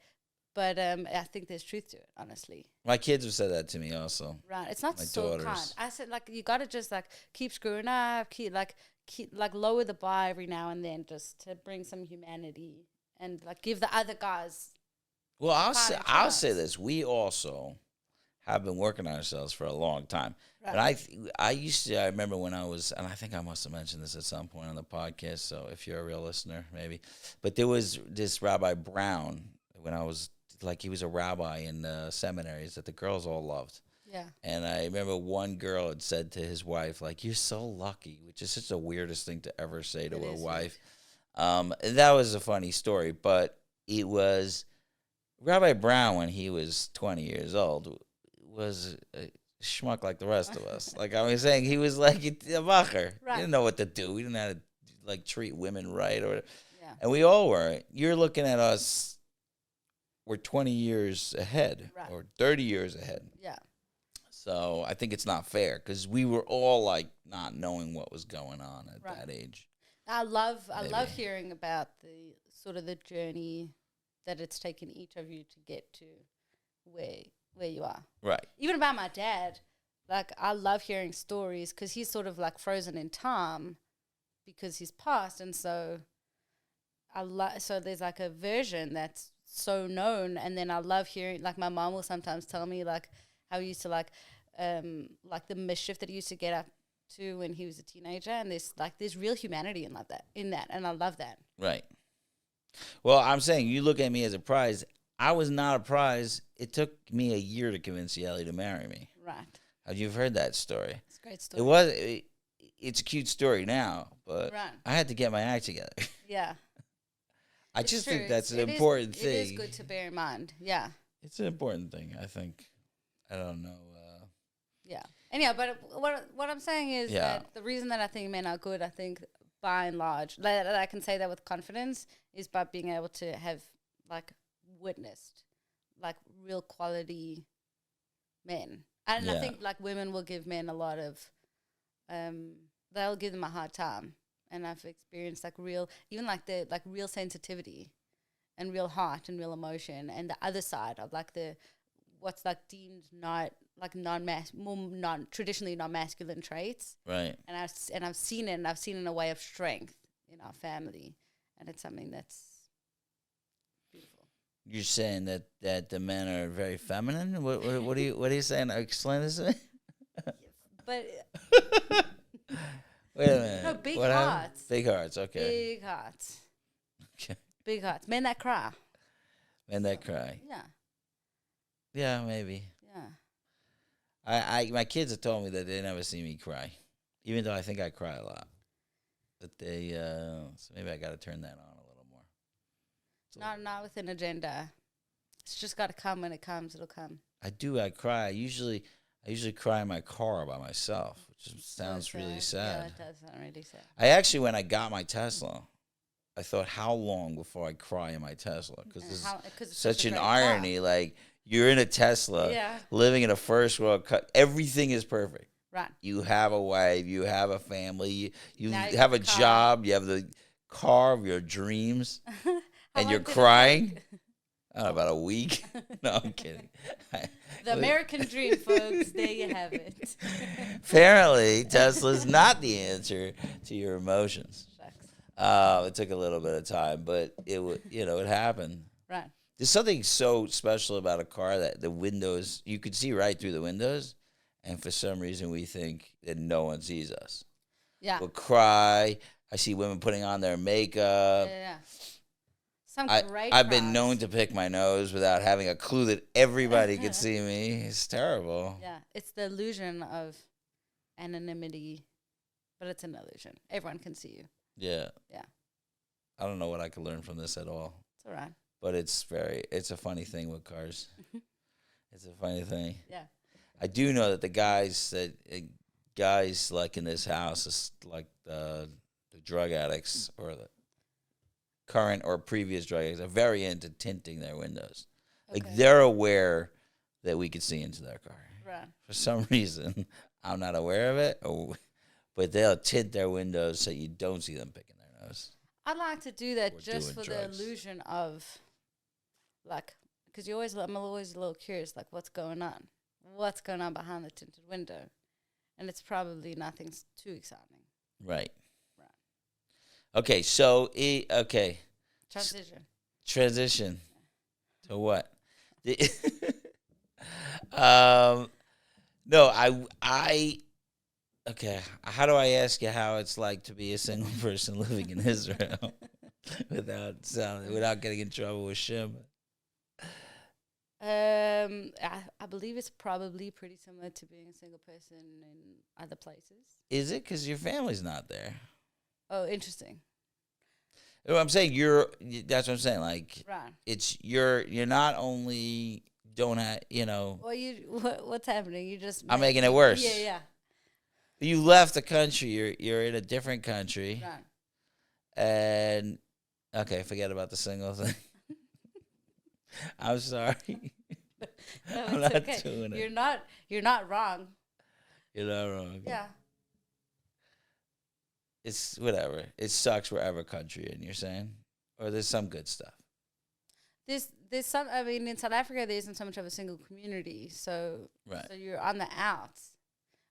I think there's truth to it, honestly.
My kids have said that to me also.
Right. It's not
my
so
daughters.
kind. I said, like, you got to just, like, keep screwing up, keep lower the bar every now and then just to bring some humanity. And like give the other guys.
Well, I'll say this: we also have been working on ourselves for a long time. Right. And I remember when I was, and I think I must have mentioned this at some point on the podcast. So if you're a real listener, maybe. But there was this Rabbi Brown when I was he was a rabbi in seminaries that the girls all loved.
Yeah.
And I remember one girl had said to his wife, like, "You're so lucky," which is such the weirdest thing to ever say to a wife. That was a funny story, but it was Rabbi Brown when he was 20 years old was a schmuck like the rest of us. Like I was saying, he was like a Bacher. Right. He didn't know what to do. He didn't know how to like treat women right, and we all were. You're looking at us. We're 20 years ahead or 30 years ahead.
Yeah.
So I think it's not fair because we were all like not knowing what was going on at that age.
I love hearing about the sort of the journey that it's taken each of you to get to where you are.
Right.
Even about my dad, like I love hearing stories because he's sort of like frozen in time because he's passed, and so so there's like a version that's so known, and then I love hearing like my mom will sometimes tell me like how he used to like the mischief that he used to get up to when he was a teenager, and there's real humanity in that, and I love that.
Right. Well, I'm saying you look at me as a prize. I was not a prize. It took me a year to convince Yaelli to marry me.
Right.
You've heard that story.
It's a great story.
It's a cute story now, but I had to get my act together.
Yeah.
I just think that's an important thing.
It is good to bear in mind. Yeah.
It's an important thing, I think. I don't know.
Yeah. Anyhow, but what I'm saying is that the reason that I think men are good, I think by and large, that I can say that with confidence, is by being able to have like witnessed like real quality men. And I think like women will give men a lot of, they'll give them a hard time. And I've experienced like real, even like the like real sensitivity and real heart and real emotion, and the other side of like the what's like deemed not like traditionally non-masculine traits.
Right.
And I've seen it, and I've seen it in a way of strength in our family, and it's something that's beautiful.
You're saying that the men are very feminine? What are you saying? Explain this to me.
But
Wait a minute.
no, big
What happened?
hearts.
Big hearts. Okay.
Big hearts.
Okay.
Big hearts. Men that cry.
Men that cry.
Yeah.
Yeah, maybe.
Yeah.
My kids have told me that they never see me cry, even though I think I cry a lot. But they, so maybe I got to turn that on a little more.
Not with an agenda. It's just got to come when it comes. It'll come.
I cry. I usually cry in my car by myself, which sounds
So
really
sad.
sad.
Yeah, it does sound really sad.
I actually, when I got my Tesla, I thought, how long before I cry in my Tesla? Because it's such an irony. Like, you're in a Tesla, living in a first world country. Everything is perfect.
Right.
You have a wife, you have a family, you
Now
have a
car.
job, you have the car of your dreams, and you're
long did it
crying.
take?
I don't know, about a week. No, I'm kidding.
The American dream, folks. There you have it.
Apparently, Tesla's not the answer to your emotions.
Shucks.
It took a little bit of time, but it happened.
Right.
There's something so special about a car that the windows, you could see right through the windows, and for some reason we think that no one sees us.
Yeah.
We'll cry. I see women putting on their makeup.
Yeah. Some great
I've been
cries.
known to pick my nose without having a clue that everybody could see me. It's terrible.
Yeah. It's the illusion of anonymity, but it's an illusion. Everyone can see you.
Yeah.
Yeah.
I don't know what I could learn from this at all.
It's all right.
But it's a funny thing with cars. It's a funny thing.
Yeah.
I do know that the guys like in this house is like the drug addicts or the current or previous drug addicts are very into tinting their windows.
Okay.
Like they're aware that we could see into their car.
Right.
For some reason, I'm not aware of it, but they'll tint their windows so you don't see them picking their nose.
I'd like to do that
Or
just
doing
for
drugs.
the illusion of, like, because I'm always a little curious, like, what's going on? What's going on behind the tinted window? And it's probably nothing too exciting.
Right.
Right.
Okay, so Transition to what? No, okay. How do I ask you how it's like to be a single person living in Israel without getting in trouble with Shim?
I believe it's probably pretty similar to being a single person in other places.
Is it? Because your family's not there.
Oh, interesting.
I'm saying that's what I'm saying. Like,
Right.
it's you're not only don't have
What's happening? You just
I'm making it worse.
Yeah.
You left the country. You're in a different country.
Right.
And okay, forget about the single thing. I'm sorry.
No,
I'm
it's
not
okay.
doing it.
You're not wrong.
You're not wrong.
Yeah.
It's whatever. It sucks wherever country in, you're saying? Or there's some good stuff.
There's some. I mean, in South Africa, there isn't so much of a single community, so
Right.
so you're on the outs.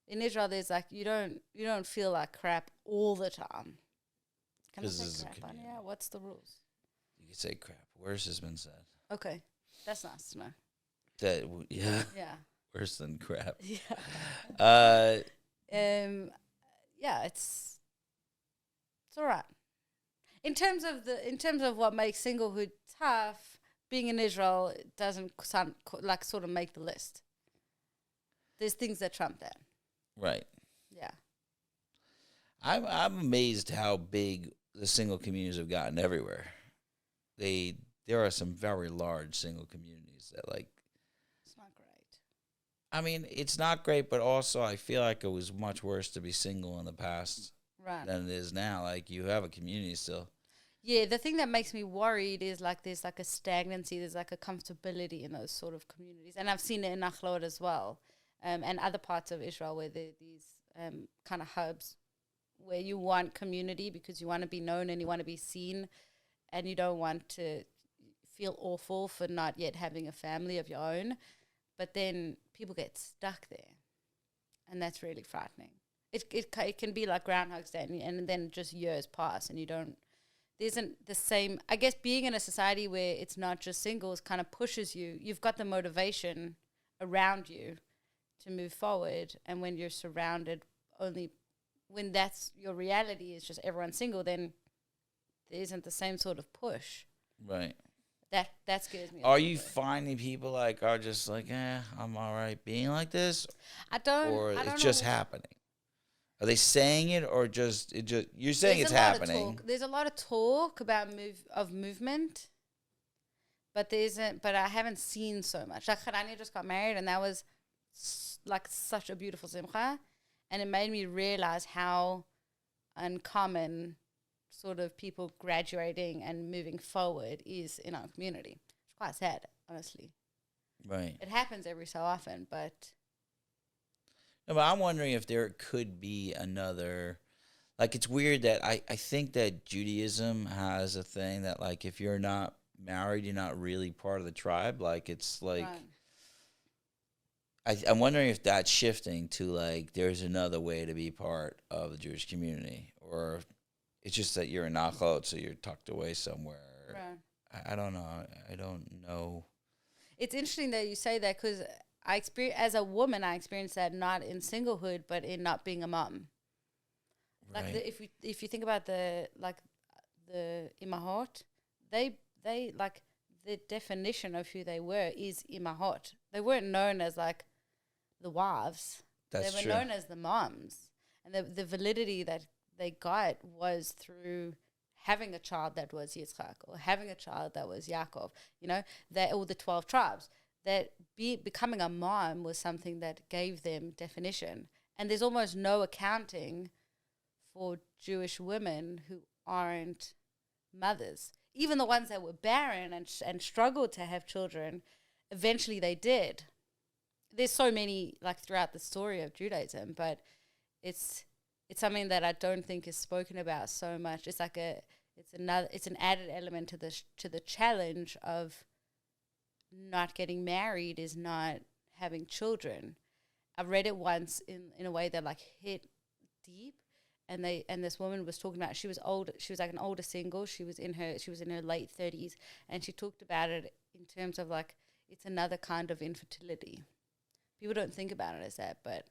In Israel, there's like you don't feel like crap all the time. Can I
'Cause this is
say
a
crap on
community.
here? What's the rules?
You could say crap. Worse has been said.
Okay, that's nice to know.
Yeah,
Yeah.
worse than crap.
Yeah. Yeah, it's all right. In terms of what makes singlehood tough, being in Israel doesn't sort of make the list. There's things that trump that.
Right.
Yeah.
I'm amazed how big the single communities have gotten everywhere. There are some very large single communities that
It's not great.
I mean, it's not great, but also I feel like it was much worse to be single in the past.
Right.
than it is now. Like, you have a community still.
Yeah, the thing that makes me worried is like there's like a stagnancy, there's like a comfortability in those sort of communities. And I've seen it in Achlot as well, and other parts of Israel where there are these kind of hubs where you want community because you want to be known and you want to be seen, and you don't want to feel awful for not yet having a family of your own. But then people get stuck there, and that's really frightening. It can be like Groundhog's Day, and then just years pass and you don't. There isn't the same, I guess, being in a society where it's not just singles kind of pushes you. You've got the motivation around you to move forward. And when you're surrounded only, when that's your reality is just everyone single, then there isn't the same sort of push.
Right.
That scares me.
Are you finding people like are just like, I'm all right being like this?
I don't
it's just
know.
happening? Are they saying it or just you're saying
There's
it's
a lot of
happening?
talk. There's a lot of talk about movement, but I haven't seen so much. Like Harania just got married, and that was like such a beautiful simcha, and it made me realize how uncommon sort of people graduating and moving forward is in our community. It's quite sad, honestly.
Right.
It happens every so often, but
No, but I'm wondering if there could be another. Like, it's weird that I think that Judaism has a thing that, like, if you're not married, you're not really part of the tribe. Like, it's like,
right.
I'm wondering if that's shifting to, like, there's another way to be part of the Jewish community. Or it's just that you're in Nachot, so you're tucked away somewhere.
Right.
I don't know. I don't know.
It's interesting that you say that because as a woman, I experienced that not in singlehood, but in not being a mom. Like
Right.
if you think about the imahot, they like the definition of who they were is imahot. They weren't known as like the wives.
That's
they were
true.
known as the moms, and the validity that they got was through having a child that was Yitzchak or having a child that was Yaakov. You know, all the 12 tribes. That becoming a mom was something that gave them definition. And there's almost no accounting for Jewish women who aren't mothers. Even the ones that were barren and struggled to have children, eventually they did. There's so many like throughout the story of Judaism, but it's something that I don't think is spoken about so much. It's like it's an added element to the challenge of not getting married is not having children. I read it once in a way that like hit deep, and this woman was talking about, she was old, she was like an older single, she was in her late 30s, and she talked about it in terms of like it's another kind of infertility. People don't think about it as that, but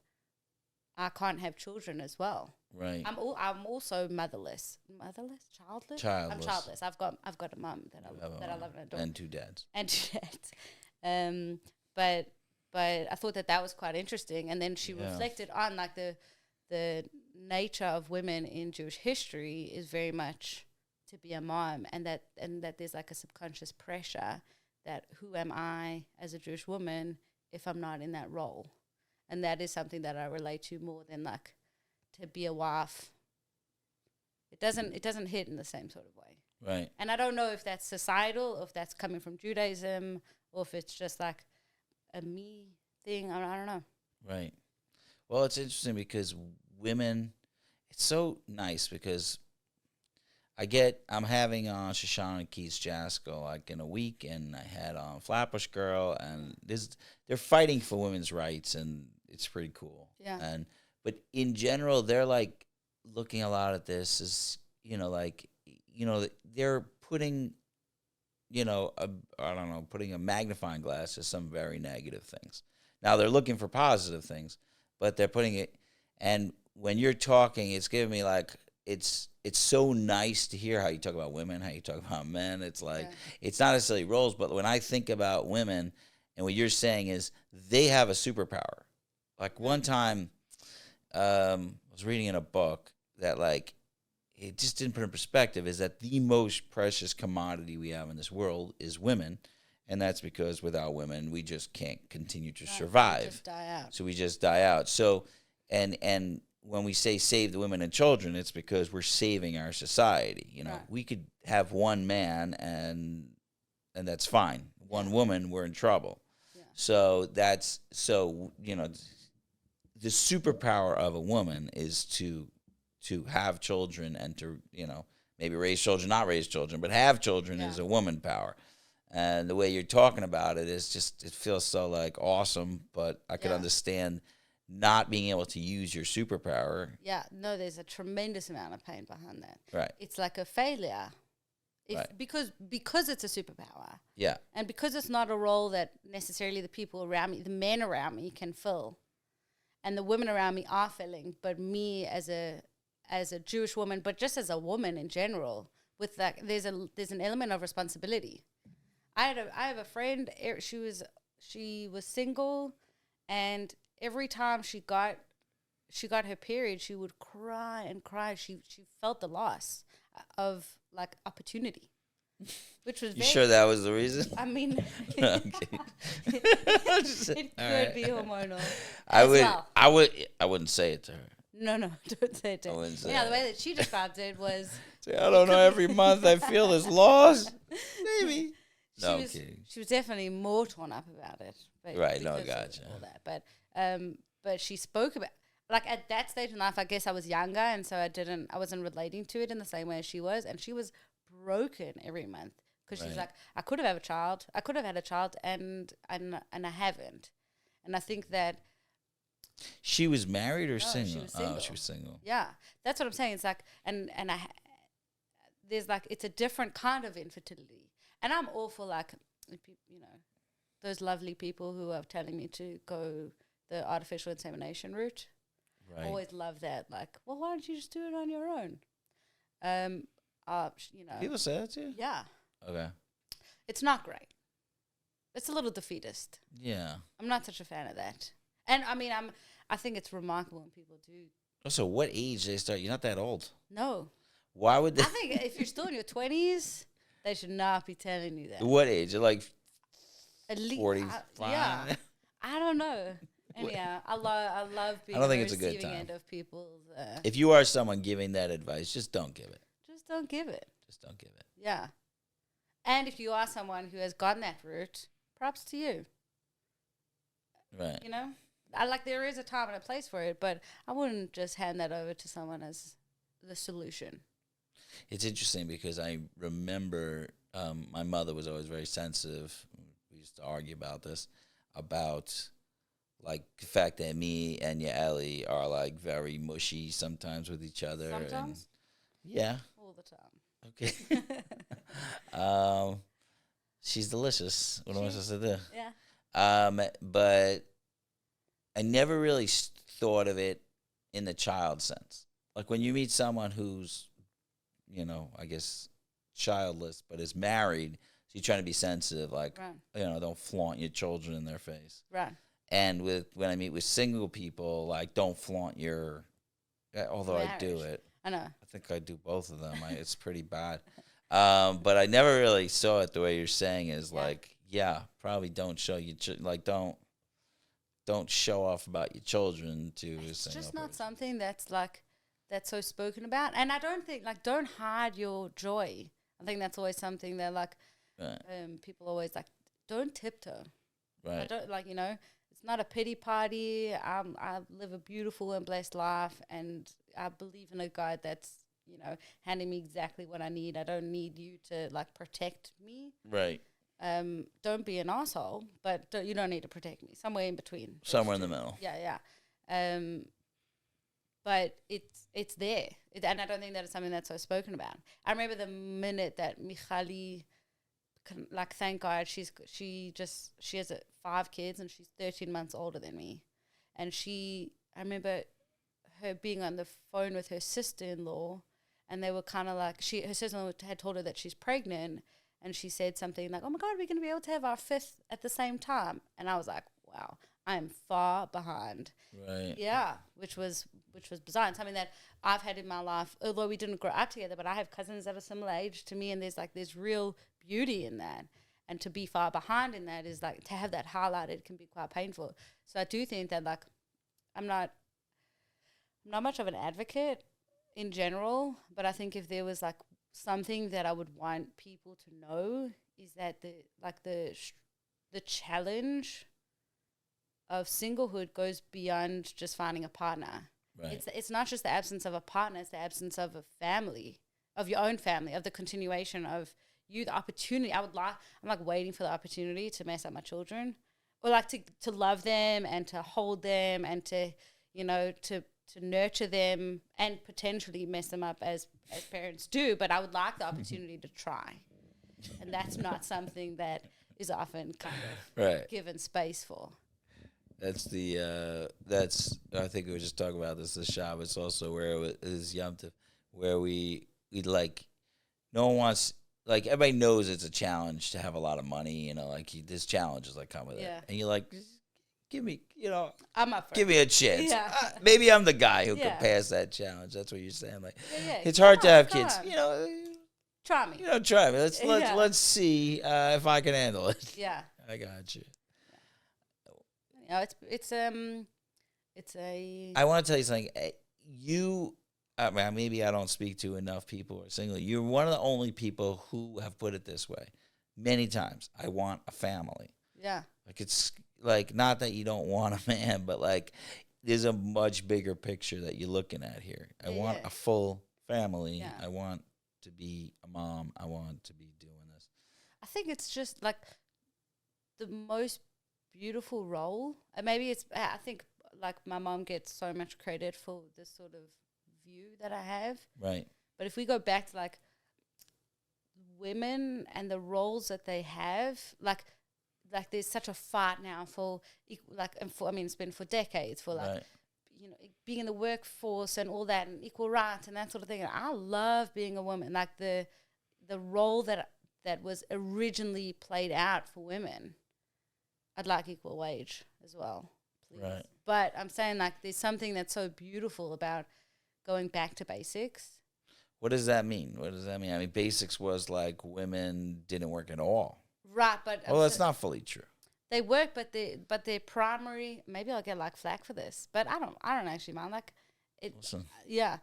I can't have children as well.
Right.
I'm also motherless. Childless.
Childless.
I'm childless. I've got a mum that I love and adore.
And 2 dads.
And two dads. But I thought that was quite interesting. And then she reflected on like the nature of women in Jewish history is very much to be a mom, and that there's like a subconscious pressure that who am I as a Jewish woman if I'm not in that role. And that is something that I relate to more than like to be a wife. It doesn't hit in the same sort of way.
Right.
And I don't know if that's societal, or if that's coming from Judaism, or if it's just like a me thing. I don't know.
Right. Well, it's interesting because women, it's so nice because I'm having on Shoshana and Keith Jasko like in a week, and I had on Flatbush Girl, and they're fighting for women's rights, and it's pretty cool.
Yeah.
But in general, they're like looking a lot at this as, they're putting, putting a magnifying glass to some very negative things. Now they're looking for positive things, but they're putting it, and when you're talking, it's giving me like, it's so nice to hear how you talk about women, how you talk about men. It's like, It's not necessarily roles, but when I think about women, and what you're saying is they have a superpower. Like one time, I was reading in a book that like, it just didn't put in perspective, is that the most precious commodity we have in this world is women. And that's because without women, we just can't continue to survive.
We just die out.
So we just die out. So, and when we say save the women and children, it's because we're saving our society. You know,
Right.
we could have one man and that's fine. One woman, we're in trouble.
Yeah.
So you know, the superpower of a woman is to have children and to, you know, maybe raise children, not raise children, but have children is a woman power. And the way you're talking about it is just, it feels so like awesome, but I could understand not being able to use your superpower.
Yeah, no, there's a tremendous amount of pain behind that.
Right.
It's like a failure.
Right.
Because it's a superpower.
Yeah.
And because it's not a role that necessarily the people around me, the men around me can fill. And the women around me are filling, but me as a Jewish woman, but just as a woman in general, with that, there's an element of responsibility. I have a friend. She was single, and every time she got her period, she would cry and cry. She felt the loss of like opportunity, which was.
You sure that was the reason?
I mean,
Okay.
it could be hormonal.
I wouldn't say it to her.
No, don't say it to
I
her.
wouldn't say
Yeah, the way that she described it was.
Say, I don't know. Every month I feel this loss. Maybe. No, I'm kidding.
She was definitely more torn up about it.
Right, no,
because of
gotcha.
all that. But she spoke about, like, at that stage in life, I guess I was younger, and so I wasn't relating to it in the same way as she was, and she was broken every month because she's like, I could have had a child, and I haven't, and I think that.
She was married or
No,
single?
she was single.
Oh, she was single.
Yeah, that's what I'm saying. It's like, there's like, it's a different kind of infertility. And I'm all for, like, you know, those lovely people who are telling me to go the artificial insemination route.
Right.
Always love that. Like, well, why don't you just do it on your own? You know.
People say that too?
Yeah.
Okay.
It's not great. It's a little defeatist.
Yeah.
I'm not such a fan of that. And, I mean, I think it's remarkable when people do.
So what age they start? You're not that old.
No.
Why would they?
I think if you're still in your 20s, they should not be telling you that.
What age? Like
At least
45?
Yeah. I don't know. Anyhow, I love being
I don't think
on
it's
the
a good
receiving
time.
end of people's.
If you are someone giving that advice, just don't give it.
Just don't give it.
Just don't give it.
Yeah. And if you are someone who has gone that route, props to you.
Right.
You know? There is a time and a place for it, but I wouldn't just hand that over to someone as the solution.
It's interesting because I remember my mother was always very sensitive. We used to argue about this, about like the fact that me and Yaelli are like very mushy sometimes with each other.
Sometimes?
And yeah.
All the time.
Okay. She's delicious. What am I supposed to do?
Yeah.
But I never really thought of it in the child sense. Like when you meet someone who's, you know, I guess childless, but is married, so you're trying to be sensitive, like,
Right.
you know, don't flaunt your children in their face.
Right.
And when I meet with single people, like, don't flaunt your, although I do
Marriage.
it.
I know.
I think I do both of them. It's pretty bad. But I never really saw it the way you're saying is like, probably don't show you, don't show off about your children to a
It's
single
just not
person.
something that's so spoken about. And I don't think, like, don't hide your joy. I think that's always something that, like,
Right.
people always, like, don't tiptoe. I
Right.
don't, like, you know, it's not a pity party. I live a beautiful and blessed life, and I believe in a God that's, you know, handing me exactly what I need. I don't need you to, like, protect me.
Right.
Don't be an asshole, but you don't need to protect me. Somewhere in between.
Somewhere in the middle.
Yeah. But it's there, and I don't think that it's something that's so spoken about. I remember the minute that Michali, like, thank God, she has 5 kids, and she's 13 months older than me, and I remember her being on the phone with her sister-in-law, and they were kind of like, her sister-in-law had told her that she's pregnant, and she said something like, "Oh my God, we're going to be able to have our 5th at the same time," and I was like, wow, I am far behind.
Right.
Yeah, which was bizarre, and something that I've had in my life, although we didn't grow up together, but I have cousins that are similar age to me, and there's real beauty in that. And to be far behind in that is, like, to have that highlighted can be quite painful. So I do think that, like, not much of an advocate in general, but I think if there was like something that I would want people to know is that the challenge of singlehood goes beyond just finding a partner.
Right.
It's not just the absence of a partner, it's the absence of a family, of your own family, of the continuation of you, the opportunity. I'm like waiting for the opportunity to mess up my children, or like to love them and to hold them and to, to nurture them and potentially mess them up as parents do. But I would like the opportunity to try. And that's not something that is often kind of given space for.
That's I think we were just talking about this, the Shabbos also, where it is Yom Tov, where we like, no one wants, like, everybody knows it's a challenge to have a lot of money, like this challenge is like come with it. And you're like, give me,
I'm up for
give me a chance.
Yeah.
Maybe I'm the guy who can pass that challenge. That's what you're saying. Like, it's hard to have kids.
Try me.
Try me. Let's see if I can handle it.
Yeah.
I got you.
It's a.
I want to tell you something. Maybe I don't speak to enough people who are single. You're one of the only people who have put it this way many times. I want a family.
Yeah.
Like, it's like, not that you don't want a man, but like there's a much bigger picture that you're looking at here. I want a full family.
Yeah.
I want to be a mom. I want to be doing this.
I think it's just like the most beautiful role. And maybe I think like my mom gets so much credit for this sort of view that I have.
Right.
But if we go back to like women and the roles that they have, like there's such a fight now for it's been for decades for like, being in the workforce and all that and equal rights and that sort of thing. And I love being a woman, like the role that was originally played out for women. I'd like equal wage as well, please.
Right.
But I'm saying like there's something that's so beautiful about going back to basics.
What does that mean? I mean, basics was like women didn't work at all.
Right, but
well, that's not fully true.
They work, but their primary. Maybe I'll get like flack for this, but I don't actually mind. Like it.
Listen,
yeah.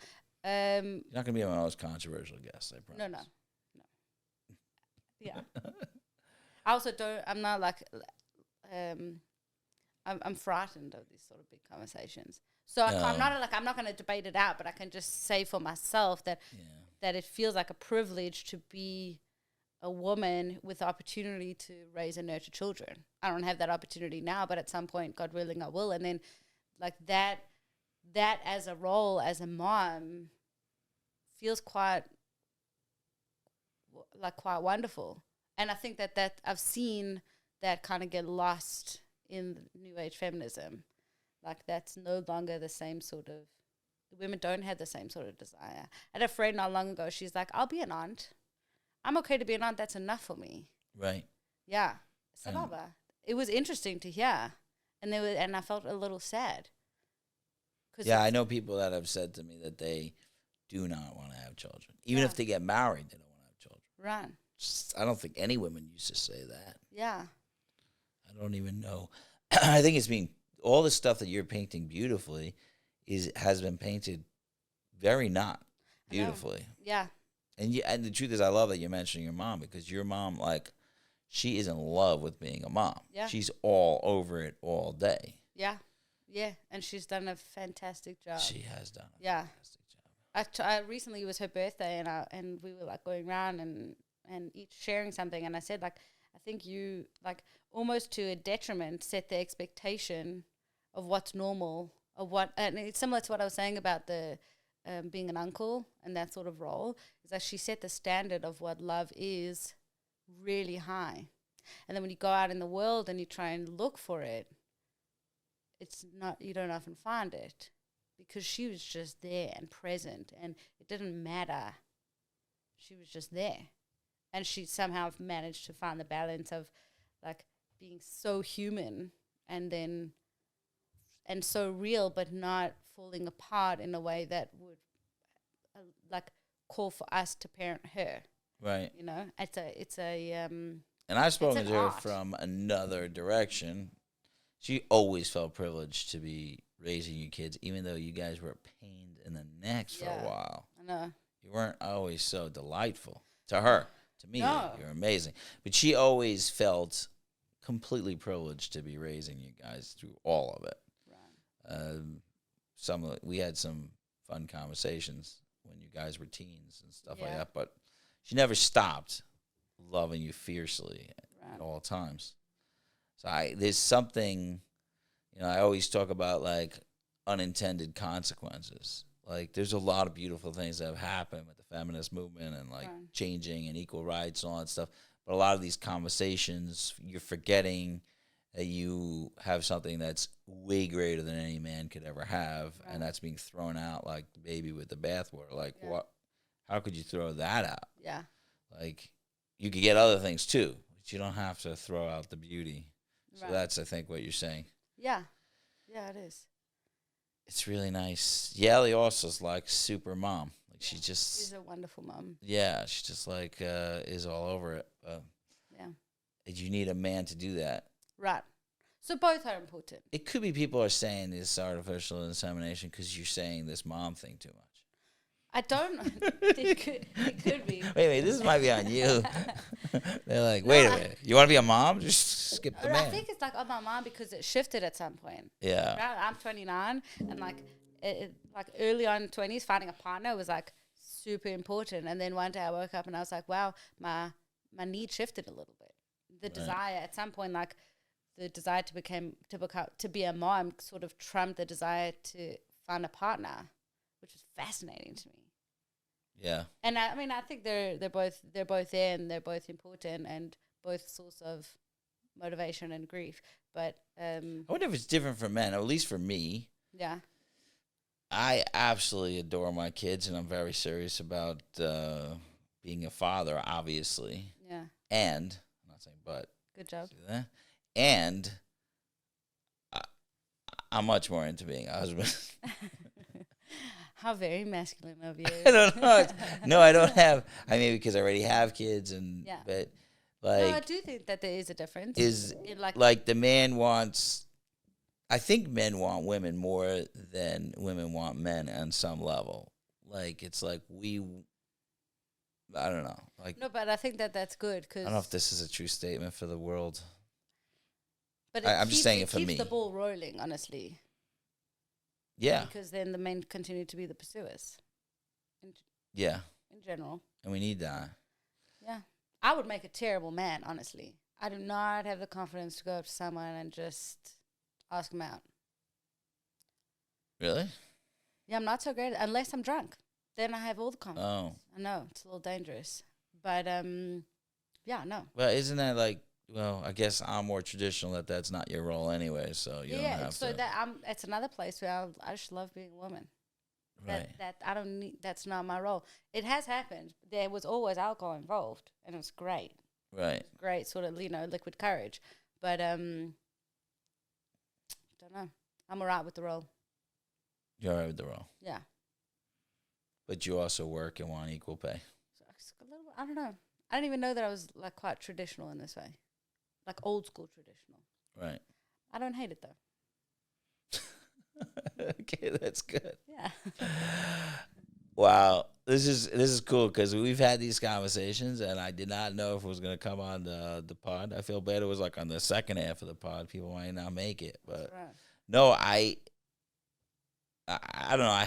You're not gonna be my most controversial guest, I promise.
No. Yeah. I also don't. I'm not like. I'm frightened of these sort of big conversations. So I'm not going to debate it out, but I can just say for myself that it feels like a privilege to be a woman with the opportunity to raise and nurture children. I don't have that opportunity now, but at some point, God willing, I will. And then like that as a role, as a mom, feels quite wonderful. And I think that I've seen that kind of get lost in New Age feminism. Like that's no longer the same sort of, women don't have the same sort of desire. I had a friend not long ago, she's like, I'll be an aunt. I'm okay to be an aunt, that's enough for me.
Right.
Yeah. Sababa. It was interesting to hear. And I felt a little sad.
Yeah, I know people that have said to me that they do not want to have children. Even if they get married, they don't want to have children.
Right.
I don't think any women used to say that.
Yeah.
I don't even know. I think all the stuff that you're painting beautifully has been painted very not beautifully.
Yeah.
And the truth is, I love that you're mentioning your mom, because your mom, like, she is in love with being a mom.
Yeah.
She's all over it all day.
Yeah. Yeah. And she's done a fantastic job.
She has done a fantastic job.
I recently, it was her birthday, and we were like going around and each sharing something, and I said, like, I think you, like, almost to a detriment, set the expectation of what's normal, and it's similar to what I was saying about the being an uncle and that sort of role, is that she set the standard of what love is really high. And then when you go out in the world and you try and look for it, it's not, you don't often find it, because she was just there and present, and it didn't matter. She was just there. And she somehow managed to find the balance of like being so human and so real, but not falling apart in a way that would like call for us to parent her.
Right.
It's a
and I've spoken to her
art.
from another direction. she always felt privileged to be raising you kids, even though you guys were pained in the necks for a while.
I know.
You weren't always so delightful to her. To me,
No.
you're amazing. But she always felt completely privileged to be raising you guys through all of it.
Right.
We had some fun conversations when you guys were teens and stuff like
Yeah.
that, but she never stopped loving you fiercely
Right.
at all times. So there's something, I always talk about like unintended consequences. Like there's a lot of beautiful things that have happened with the feminist movement and like
Right.
changing and equal rights and all that stuff. But a lot of these conversations, you're forgetting that you have something that's way greater than any man could ever have,
Right.
and that's being thrown out like the baby with the bathwater. Like
Yeah.
what? How could you throw that out?
Yeah.
Like you could get other things too, but you don't have to throw out the beauty. So
Right.
that's, I think, what you're saying.
Yeah. Yeah, it is.
It's really nice. Yaelli also is like super mom. Like she just,
She's a wonderful mom.
yeah, she just like is all over it.
Yeah.
You need a man to do that.
Right. So both are important.
It could be people are saying this artificial insemination because you're saying this mom thing too much.
I don't know. It could be.
Wait, this might be on you. They're like, wait a minute, you want to be a mom? Just skip the
I
man.
think it's like on my mind because it shifted at some point.
Yeah.
Right? I'm 29, and like like early on 20s, finding a partner was like super important. And then one day I woke up and I was like, wow, my need shifted a little bit. The desire at some point, like the desire to be a mom, sort of trumped the desire to find a partner, which was fascinating to me.
Yeah.
And I mean, I think they're both there, and they're both important, and both source of motivation and grief. But
I wonder if it's different for men, or at least for me.
yeah,
I absolutely adore my kids, and I'm very serious about being a father, obviously.
yeah,
And, I'm not saying but,
good job.
see that? And I'm much more into being a husband.
How very masculine of you.
I don't know. No, I don't have. I mean, because I already have kids, and
Yeah.
but
No, I
like
do think that there is a difference.
is
In
like the man wants. I think men want women more than women want men on some level. Like it's like I don't know. Like
no, but I think that that's good because.
I don't know if this is a true statement for the world.
But
I'm just saying it for
keeps
me.
the ball rolling, honestly.
Yeah,
Because then the men continue to be the pursuers.
yeah,
In general.
and we need that.
Yeah. I would make a terrible man, honestly. I do not have the confidence to go up to someone and just ask them out.
Really?
Yeah, I'm not so great unless I'm drunk. Then I have all the confidence.
Oh,
I know it's a little dangerous, but yeah, no.
well, isn't that like? Well, I guess I'm more traditional. That's not your role anyway, so you don't
Yeah,
have
so
to.
that it's another place where I just love being a woman.
Right.
That I don't need. That's not my role. It has happened. There was always alcohol involved, and it was great.
Right.
Great sort of liquid courage, but don't know. I'm alright with the role.
You're all right with the role.
Yeah.
But you also work and want equal pay.
So it's a little, I don't know. I didn't even know that I was like quite traditional in this way, like old school traditional.
Right.
I don't hate it though.
Okay, that's good.
Yeah.
Wow. This is cool because we've had these conversations and I did not know if it was going to come on the pod. I feel bad it was like on the second half of the pod. People might not make it. But
Right.
no, I don't know. I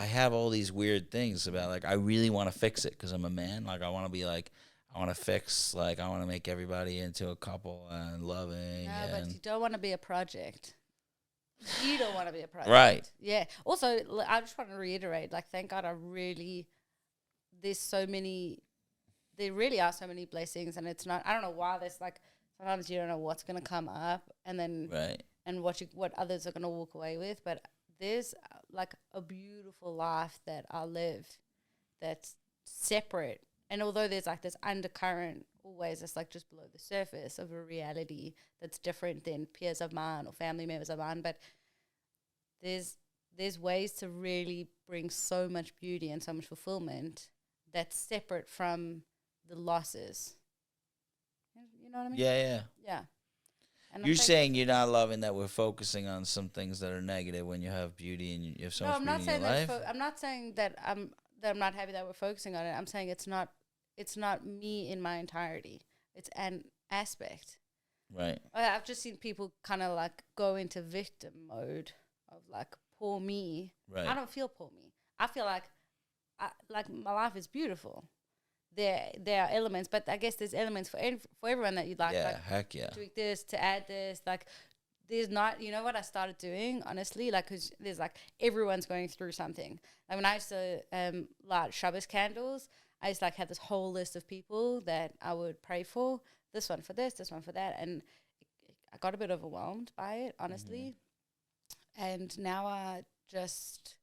have all these weird things about like I really want to fix it because I'm a man. Like I want to be like I want to fix like I want to make everybody into a couple and loving.
No, but
and
you don't want to be a project. You don't want to be a project.
Right.
Yeah. Also, I just want to reiterate, like, thank God there really are so many blessings, and it's not, I don't know why there's like, sometimes you don't know what's going to come up, and then,
right.
and what others are going to walk away with, but there's like a beautiful life that I live that's separate. And although there's like this undercurrent always, it's like just below the surface of a reality that's different than peers of mine or family members of mine, but there's ways to really bring so much beauty and so much fulfillment that's separate from the losses. You know what I mean?
Yeah, yeah.
Yeah. And
You're saying you're not loving that we're focusing on some things that are negative when you have beauty and you have so much beauty in your life?
I'm not saying that I'm not happy that we're focusing on it. I'm saying it's not me in my entirety. It's an aspect.
Right.
I've just seen people kind of like go into victim mode of like poor me.
Right.
I don't feel poor me. I feel like my life is beautiful. There are elements, but I guess there's elements for everyone that you'd like.
Yeah,
like,
heck yeah.
tweak this, to add this. Like, there's not, you know what I started doing, honestly? Like, because there's like, everyone's going through something. Like, when I used to light Shabbos candles, I used to like have this whole list of people that I would pray for. This one for this one for that. And I got a bit overwhelmed by it, honestly. Mm-hmm. And now I just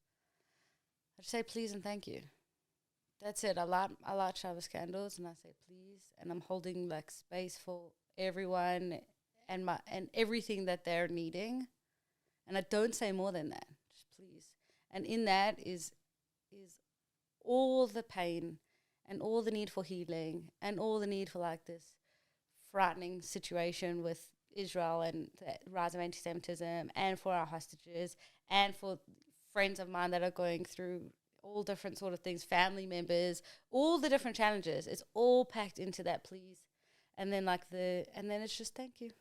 say please and thank you. That's it. I light Shabbos candles and I say please, and I'm holding like space for everyone and everything that they're needing, and I don't say more than that. Just please. And in that is all the pain and all the need for healing and all the need for like this frightening situation with Israel and the rise of anti-Semitism, and for our hostages, and for friends of mine that are going through all different sort of things, family members, all the different challenges. It's all packed into that please. And then and then it's just thank you.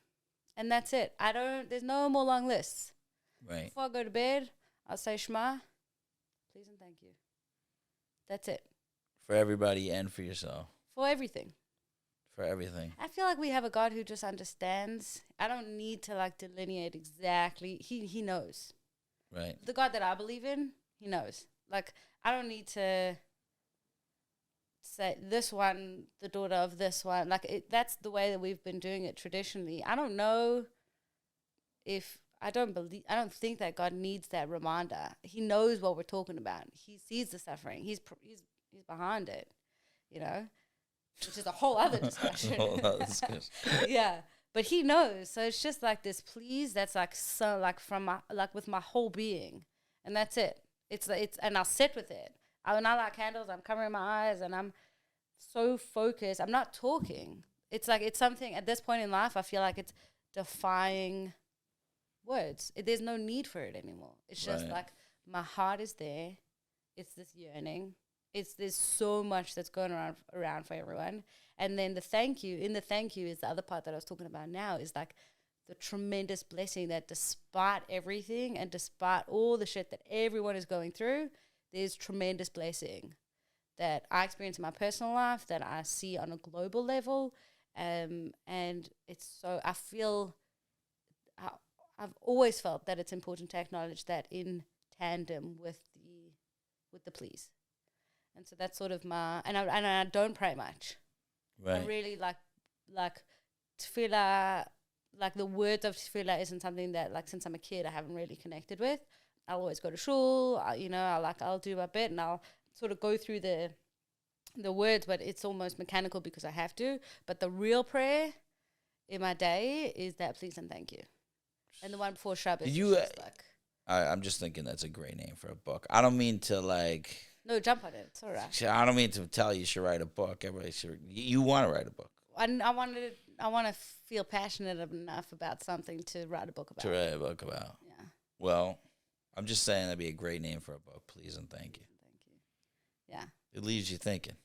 And that's it. There's no more long lists.
Right.
Before I go to bed, I'll say Shema, please and thank you. That's it.
For everybody and for yourself.
For everything.
For everything.
I feel like we have a God who just understands. I don't need to like delineate exactly. He knows.
Right.
The God that I believe in, he knows. Like, I don't need to say this one, the daughter of this one. Like, that's the way that we've been doing it traditionally. I don't know if, I don't think that God needs that reminder. He knows what we're talking about. He sees the suffering. He's behind it, you know, which is a whole other discussion. Yeah. But he knows. So it's just like this please that's like so like from my, like with my whole being. And that's it. It's and I'll sit with it. When I light candles, I'm covering my eyes and I'm so focused. I'm not talking. It's like it's something at this point in life. I feel like it's defying words. There's no need for it anymore. It's just like my heart is there. It's this yearning. There's so much that's going around for everyone. And then the thank you is the other part that I was talking about now, is like the tremendous blessing that despite everything and despite all the shit that everyone is going through, there's tremendous blessing that I experience in my personal life, that I see on a global level. And it's so, I've always felt that it's important to acknowledge that in tandem with the please. And so that's sort of my, and I don't pray much.
Right.
I really like tefillah. Like the words of tefillah isn't something that, like, since I'm a kid, I haven't really connected with. I'll always go to shul, I'll do my bit and I'll sort of go through the words, but it's almost mechanical because I have to. But the real prayer in my day is that please and thank you. And the one before Shabbos is just like...
I'm just thinking that's a great name for a book. I don't mean to like...
No, jump on it. It's all right.
I don't mean to tell you should write a book. Everybody should... You want to write a book.
I want to feel passionate enough about something to write a book about.
Yeah. Well, I'm just saying that'd be a great name for a book. Please and thank you.
Thank you. Yeah.
It leaves you thinking.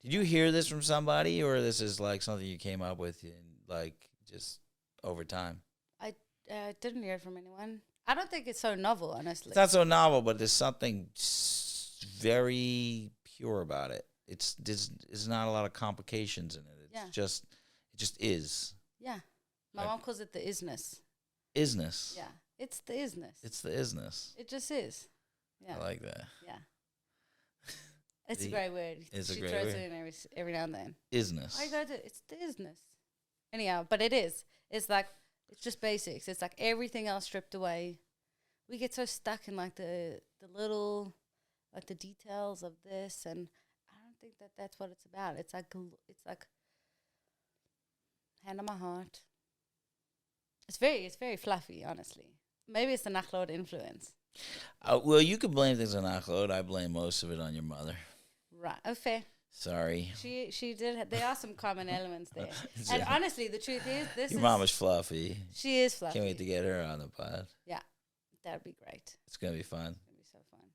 Did you hear this from somebody, or this is like something you came up with in, like, just over time? I
didn't hear it from anyone. I don't think it's so novel, honestly.
It's not so novel, but there's something very pure about it. There's not a lot of complications in it. It just is.
Yeah. My mom calls it the isness.
Isness.
Yeah. It's the isness.
It's the isness.
It just is. Yeah.
I like that.
Yeah. It's a great word.
It's
she
a great
throws
word.
it in every now and then.
Isness.
It's the isness. Anyhow, but it is. It's like, it's just basics. It's like everything else stripped away. We get so stuck in like the little, like the details of this, and I don't think that that's what it's about. It's like hand on my heart. It's very fluffy, honestly. Maybe it's the Nachlot influence.
Well, you could blame things on Nachlot. I blame most of it on your mother.
Right. Oh, fair.
Sorry.
She did. There are some common elements there. And honestly, the truth is,
Your mom is fluffy.
She is fluffy.
Can't wait to get her on the pod.
Yeah, that would be great.
It's gonna be fun.
It's gonna be so fun.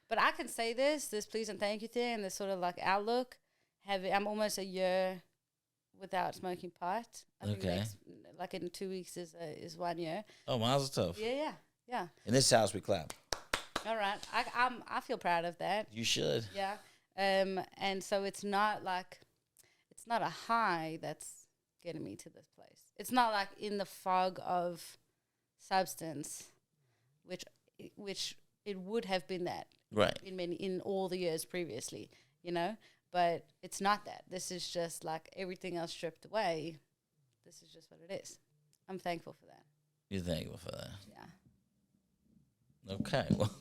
But I can say this please and thank you thing, and this sort of like outlook. I'm almost a year without smoking pot. I think like in 2 weeks is 1 year.
Oh, Mazel Tov.
Yeah.
In this house, we clap.
All right. I feel proud of that.
You should.
Yeah. And so it's not a high that's getting me to this place. It's not like in the fog of substance, which it would have been that
Right.
in all the years previously, but it's not that. This is just like everything else stripped away. This is just what it is. I'm thankful for that.
You're thankful for that.
Yeah.
Okay. Well,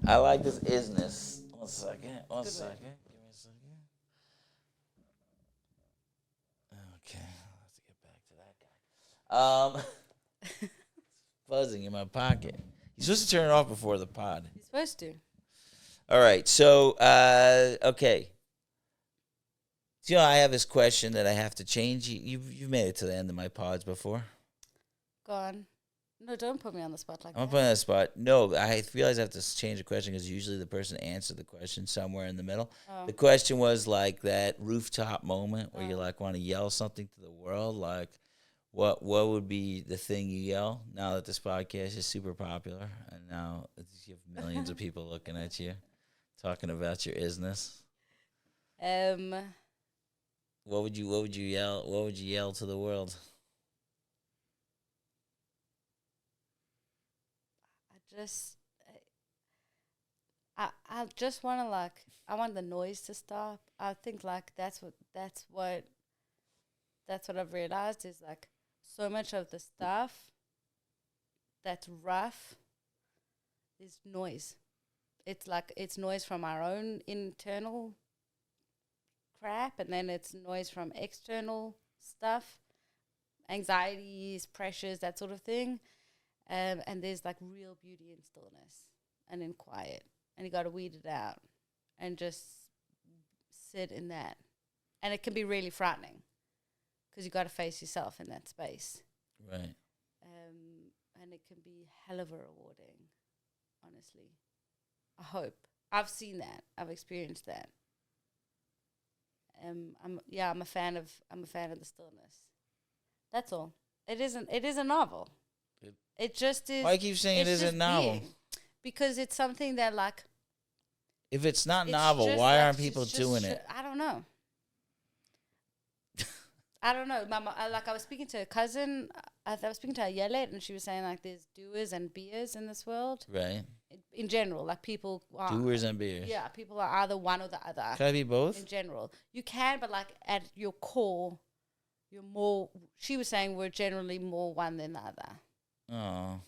I like this isness. One second. Give me a second. Okay. Let's get back to that guy. Buzzing in my pocket. You're supposed to turn it off before the pod.
You're supposed to.
All right. So, okay. So, I have this question that I have to change. You've made it to the end of my pods before.
Go on. No, don't put me on the spot like
I'm
that.
putting on the spot. No, I realize I have to change the question because usually the person answered the question somewhere in the middle.
Oh.
The question was like that rooftop moment where you like want to yell something to the world. Like, what would be the thing you yell now that this podcast is super popular and now you have millions of people looking at you, talking about your isness? What would you yell? What would you yell to the world?
I just want to I want the noise to stop. I think that's what I've realized is like so much of the stuff that's rough is noise. It's like it's noise from our own internal crap, and then it's noise from external stuff, anxieties, pressures, that sort of thing. And there's like real beauty in stillness and in quiet. And you got to weed it out and just sit in that. And it can be really frightening because you got to face yourself in that space.
Right.
And it can be hell of a rewarding, honestly. I hope. I've seen that. I've experienced that. I'm a fan of the stillness. That's all. It is a novel. It just is.
Why you keep saying it isn't novel?
Being. Because it's something that like.
If it's not novel, why aren't people doing it?
I don't know. I don't know. I was speaking to a cousin. I was speaking to Yaelli, and she was saying like there's doers and beers in this world.
Right.
In general, like people are
doers and beers.
Yeah, people are either one or the other.
Can I be both?
In general, you can, but like at your core, you're more. She was saying we're generally more one than the other.
Oh.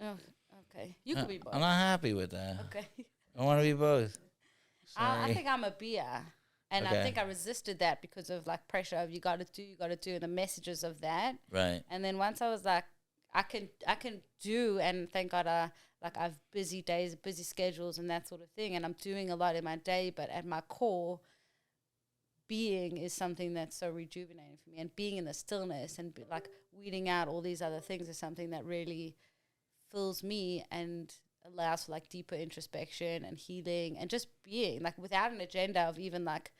Okay. You could be both.
I'm not happy with that.
Okay.
I want to be both.
I think I'm a beer. And I think I resisted that because of like pressure of you got to do, and the messages of that.
Right.
And then once I was like, I can do, and thank God I've busy days, busy schedules and that sort of thing. And I'm doing a lot in my day, but at my core, being is something that's so rejuvenating for me, and being in the stillness and like weeding out all these other things is something that really fills me and allows for like deeper introspection and healing and just being like without an agenda of even like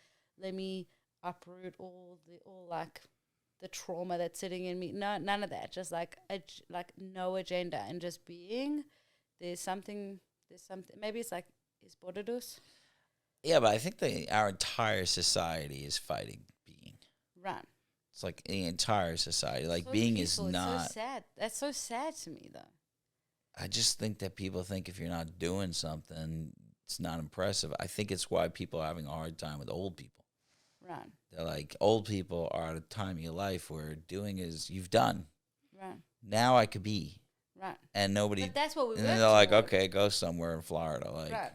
let me uproot all like the trauma that's sitting in me. No, none of that. Just like no agenda and just being. There's something. Maybe it's like is Borodus.
Yeah, but I think our entire society is fighting being.
Right.
It's like the entire society. Like
so
being
peaceful.
is not.
It's so sad. That's so sad to me, though.
I just think that people think if you're not doing something, it's not impressive. I think it's why people are having a hard time with old people.
Right.
They're like, old people are at a time in your life where doing is you've done.
Right.
Now I could be.
Right.
And nobody.
But that's what we.
And then they're like, okay, go somewhere in Florida. Like,
right.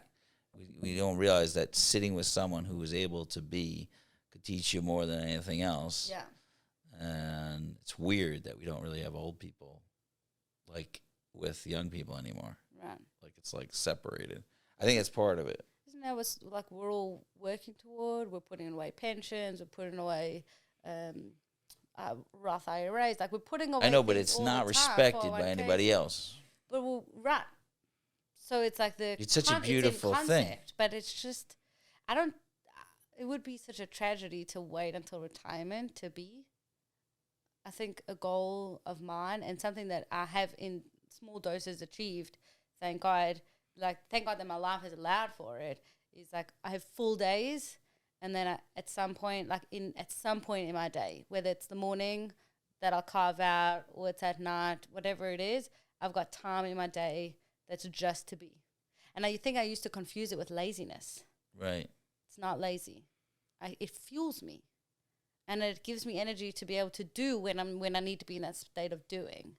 we don't realize that sitting with someone who was able to be could teach you more than anything else.
Yeah.
And it's weird that we don't really have old people like with young people anymore.
Right.
Like it's like separated. I think it's part of it.
Isn't that was like we're all working toward. We're putting away pensions. We're putting away Roth IRAs. Like we're putting away.
I know, but
things
it's
all
not
the time,
respected by
401ks.
anybody else.
But we'll run. So it's like
It's such a
it's in
beautiful thing.
concept, but it's just I don't. It would be such a tragedy to wait until retirement to be. I think a goal of mine and something that I have in small doses achieved, thank God, thank God that my life has allowed for it, is like I have full days and then at some point in my day, whether it's the morning that I'll carve out or it's at night, whatever it is, I've got time in my day that's just to be. And I think I used to confuse it with laziness.
Right.
It's not lazy. It fuels me. And it gives me energy to be able to do when I need to be in that state of doing.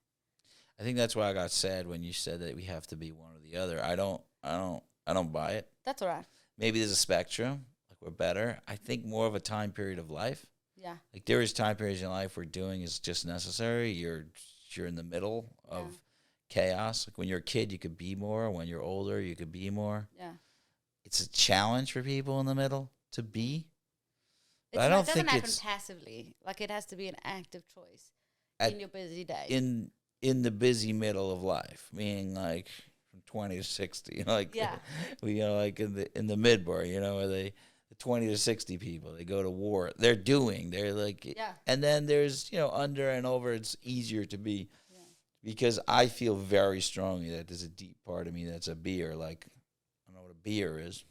I think that's why I got sad when you said that we have to be one or the other. I don't buy it.
That's all right.
Maybe there's a spectrum, like we're better. I think more of a time period of life.
Yeah.
Like there is time periods in life where doing is just necessary. You're in the middle of chaos. Like when you're a kid, you could be more. When you're older, you could be more.
Yeah.
It's a challenge for people in the middle to be.
It
don't
doesn't
think
happen
it's
passively. Like it has to be an active choice in your busy day.
in the busy middle of life, meaning like from 20 to 60, like
Yeah.
like in the midbar, where the 20 to 60 people, they go to war. They're like, and then there's under and over. It's easier to be, because I feel very strongly that there's a deep part of me that's a beer. Like I don't know what a beer is,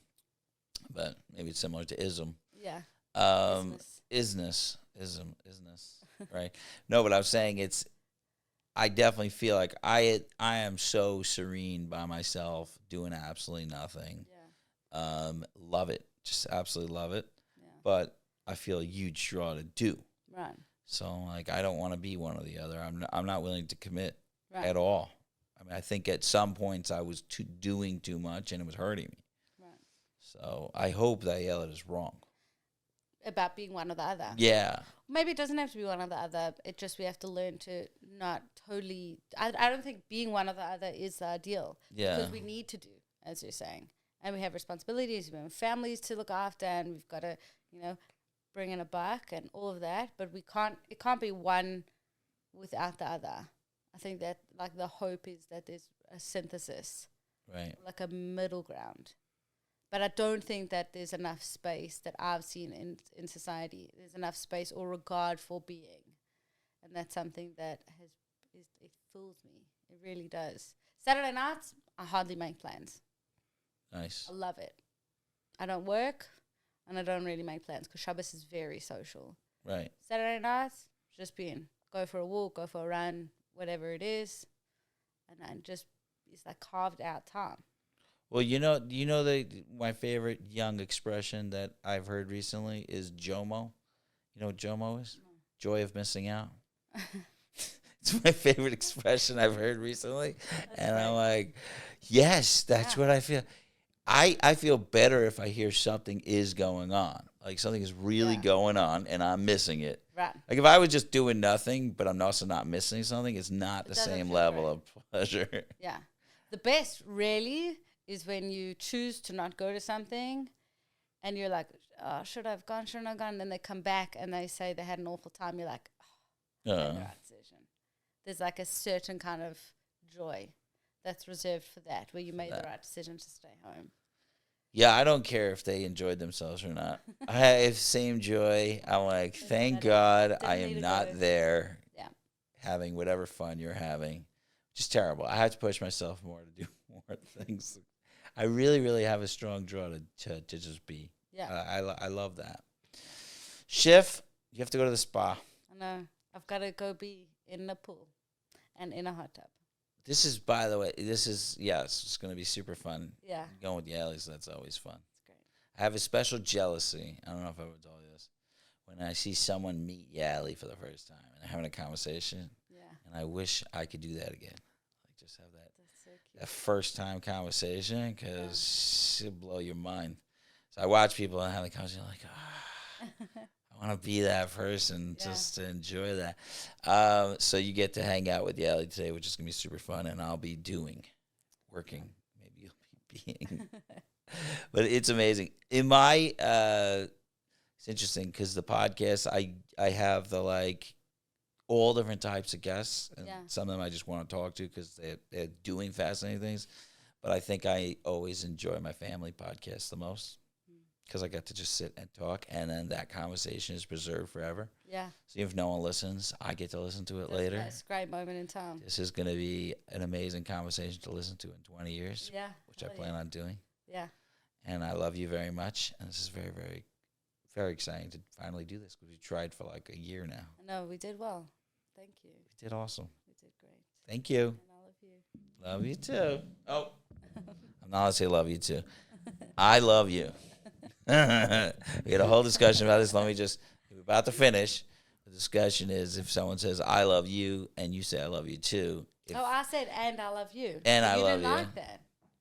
but maybe it's similar to ism.
Yeah.
Isness, right? No, but I'm saying I definitely feel like I am so serene by myself, doing absolutely nothing.
Yeah.
Love it, just absolutely love it.
Yeah.
But I feel a huge draw to do.
Right.
So like I don't want to be one or the other. I'm not willing to commit
Right.
at all. I mean, I think at some points I was doing too much and it was hurting me.
Right.
So I hope that Yaelli is wrong.
About being one or the other.
Yeah.
Maybe it doesn't have to be one or the other. It just we have to learn to not totally. I don't think being one or the other is the ideal.
Yeah.
Because we need to do, as you're saying, and we have responsibilities. We have families to look after, and we've got to, bring in a buck and all of that. But we can't. It can't be one without the other. I think that like the hope is that there's a synthesis,
Right.
like a middle ground. But I don't think that there's enough space that I've seen in society. There's enough space or regard for being. And that's something that it fills me. It really does. Saturday nights, I hardly make plans.
Nice.
I love it. I don't work and I don't really make plans because Shabbos is very social.
Right.
Saturday nights, just being, go for a walk, go for a run, whatever it is. And then just, it's like carved out time.
Well, my favorite young expression that I've heard recently is JOMO. You know what JOMO is? No. Joy of missing out. It's my favorite expression I've heard recently. And I'm like, yes, that's what I feel. I feel better if I hear something is going on. Like something is really going on and I'm missing it.
Right.
Like if I was just doing nothing, but I'm also not missing something, it's not the same level of pleasure.
Yeah. The best really is when you choose to not go to something and you're like, oh, should I have gone, shouldn't I have gone? And then they come back and they say they had an awful time. You're like, oh, made the right decision. There's like a certain kind of joy that's reserved for that, where you made the right decision to stay home.
Yeah, I don't care if they enjoyed themselves or not. I have same joy. I'm like, thank God I am not there having whatever fun you're having. Just terrible. I have to push myself more to do more things. I really, really have a strong draw to just be.
Yeah.
I love that. Shif, you have to go to the spa.
I know. I've got to go be in the pool and in a hot tub.
This is, by the way, it's going to be super fun.
Yeah.
Going with Yaelli, so that's always fun.
It's great.
I have a special jealousy. I don't know if I ever told you this. When I see someone meet Yaelli for the first time and they're having a conversation.
Yeah.
And I wish I could do that again. Like just have that.
That's so cute.
That first time conversation, because it'll blow your mind. So I watch people and have the conversation like, I want to be that person just to enjoy that. So you get to hang out with Yaelli today, which is going to be super fun, and I'll be working. Maybe you'll be being. But it's amazing. In my, it's interesting because the podcast, I have the like all different types of guests, and some of them I just want to talk to because they're doing fascinating things. But I think I always enjoy my family podcast the most because I get to just sit and talk, and then that conversation is preserved forever. Yeah. So if no one listens, I get to listen to it later.
That's a great moment in time.
This is going to be an amazing conversation to listen to in 20 years.
Yeah.
Which I plan on doing.
Yeah.
And I love you very much. And this is very, very, very exciting to finally do this because we tried for like a year now.
No, we did well. Thank you.
We did awesome.
We did great.
Thank you.
And I love you.
Love you too. Oh, I'm not going to say love you too. I love you. We had a whole discussion about this. We're about to finish. The discussion is if someone says, I love you, and you say, I love you too.
I said, and I love you.
And I
you
love
didn't
you.
like that.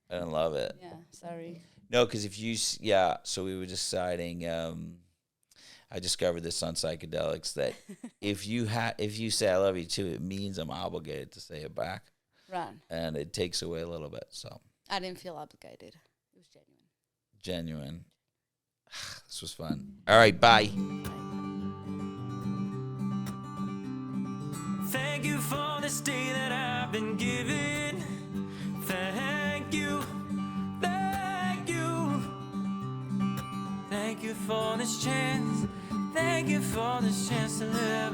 I didn't love it.
Yeah, sorry.
No, because if you, so we were deciding, I discovered this on psychedelics, that if you say I love you too, it means I'm obligated to say it back.
Right.
And it takes away a little bit, so.
I didn't feel obligated. It was genuine.
Genuine. This was fun. All right, bye.
Thank you for this day that I've been given. Thank you. Thank you. Thank you for this chance. Thank you for this chance to live.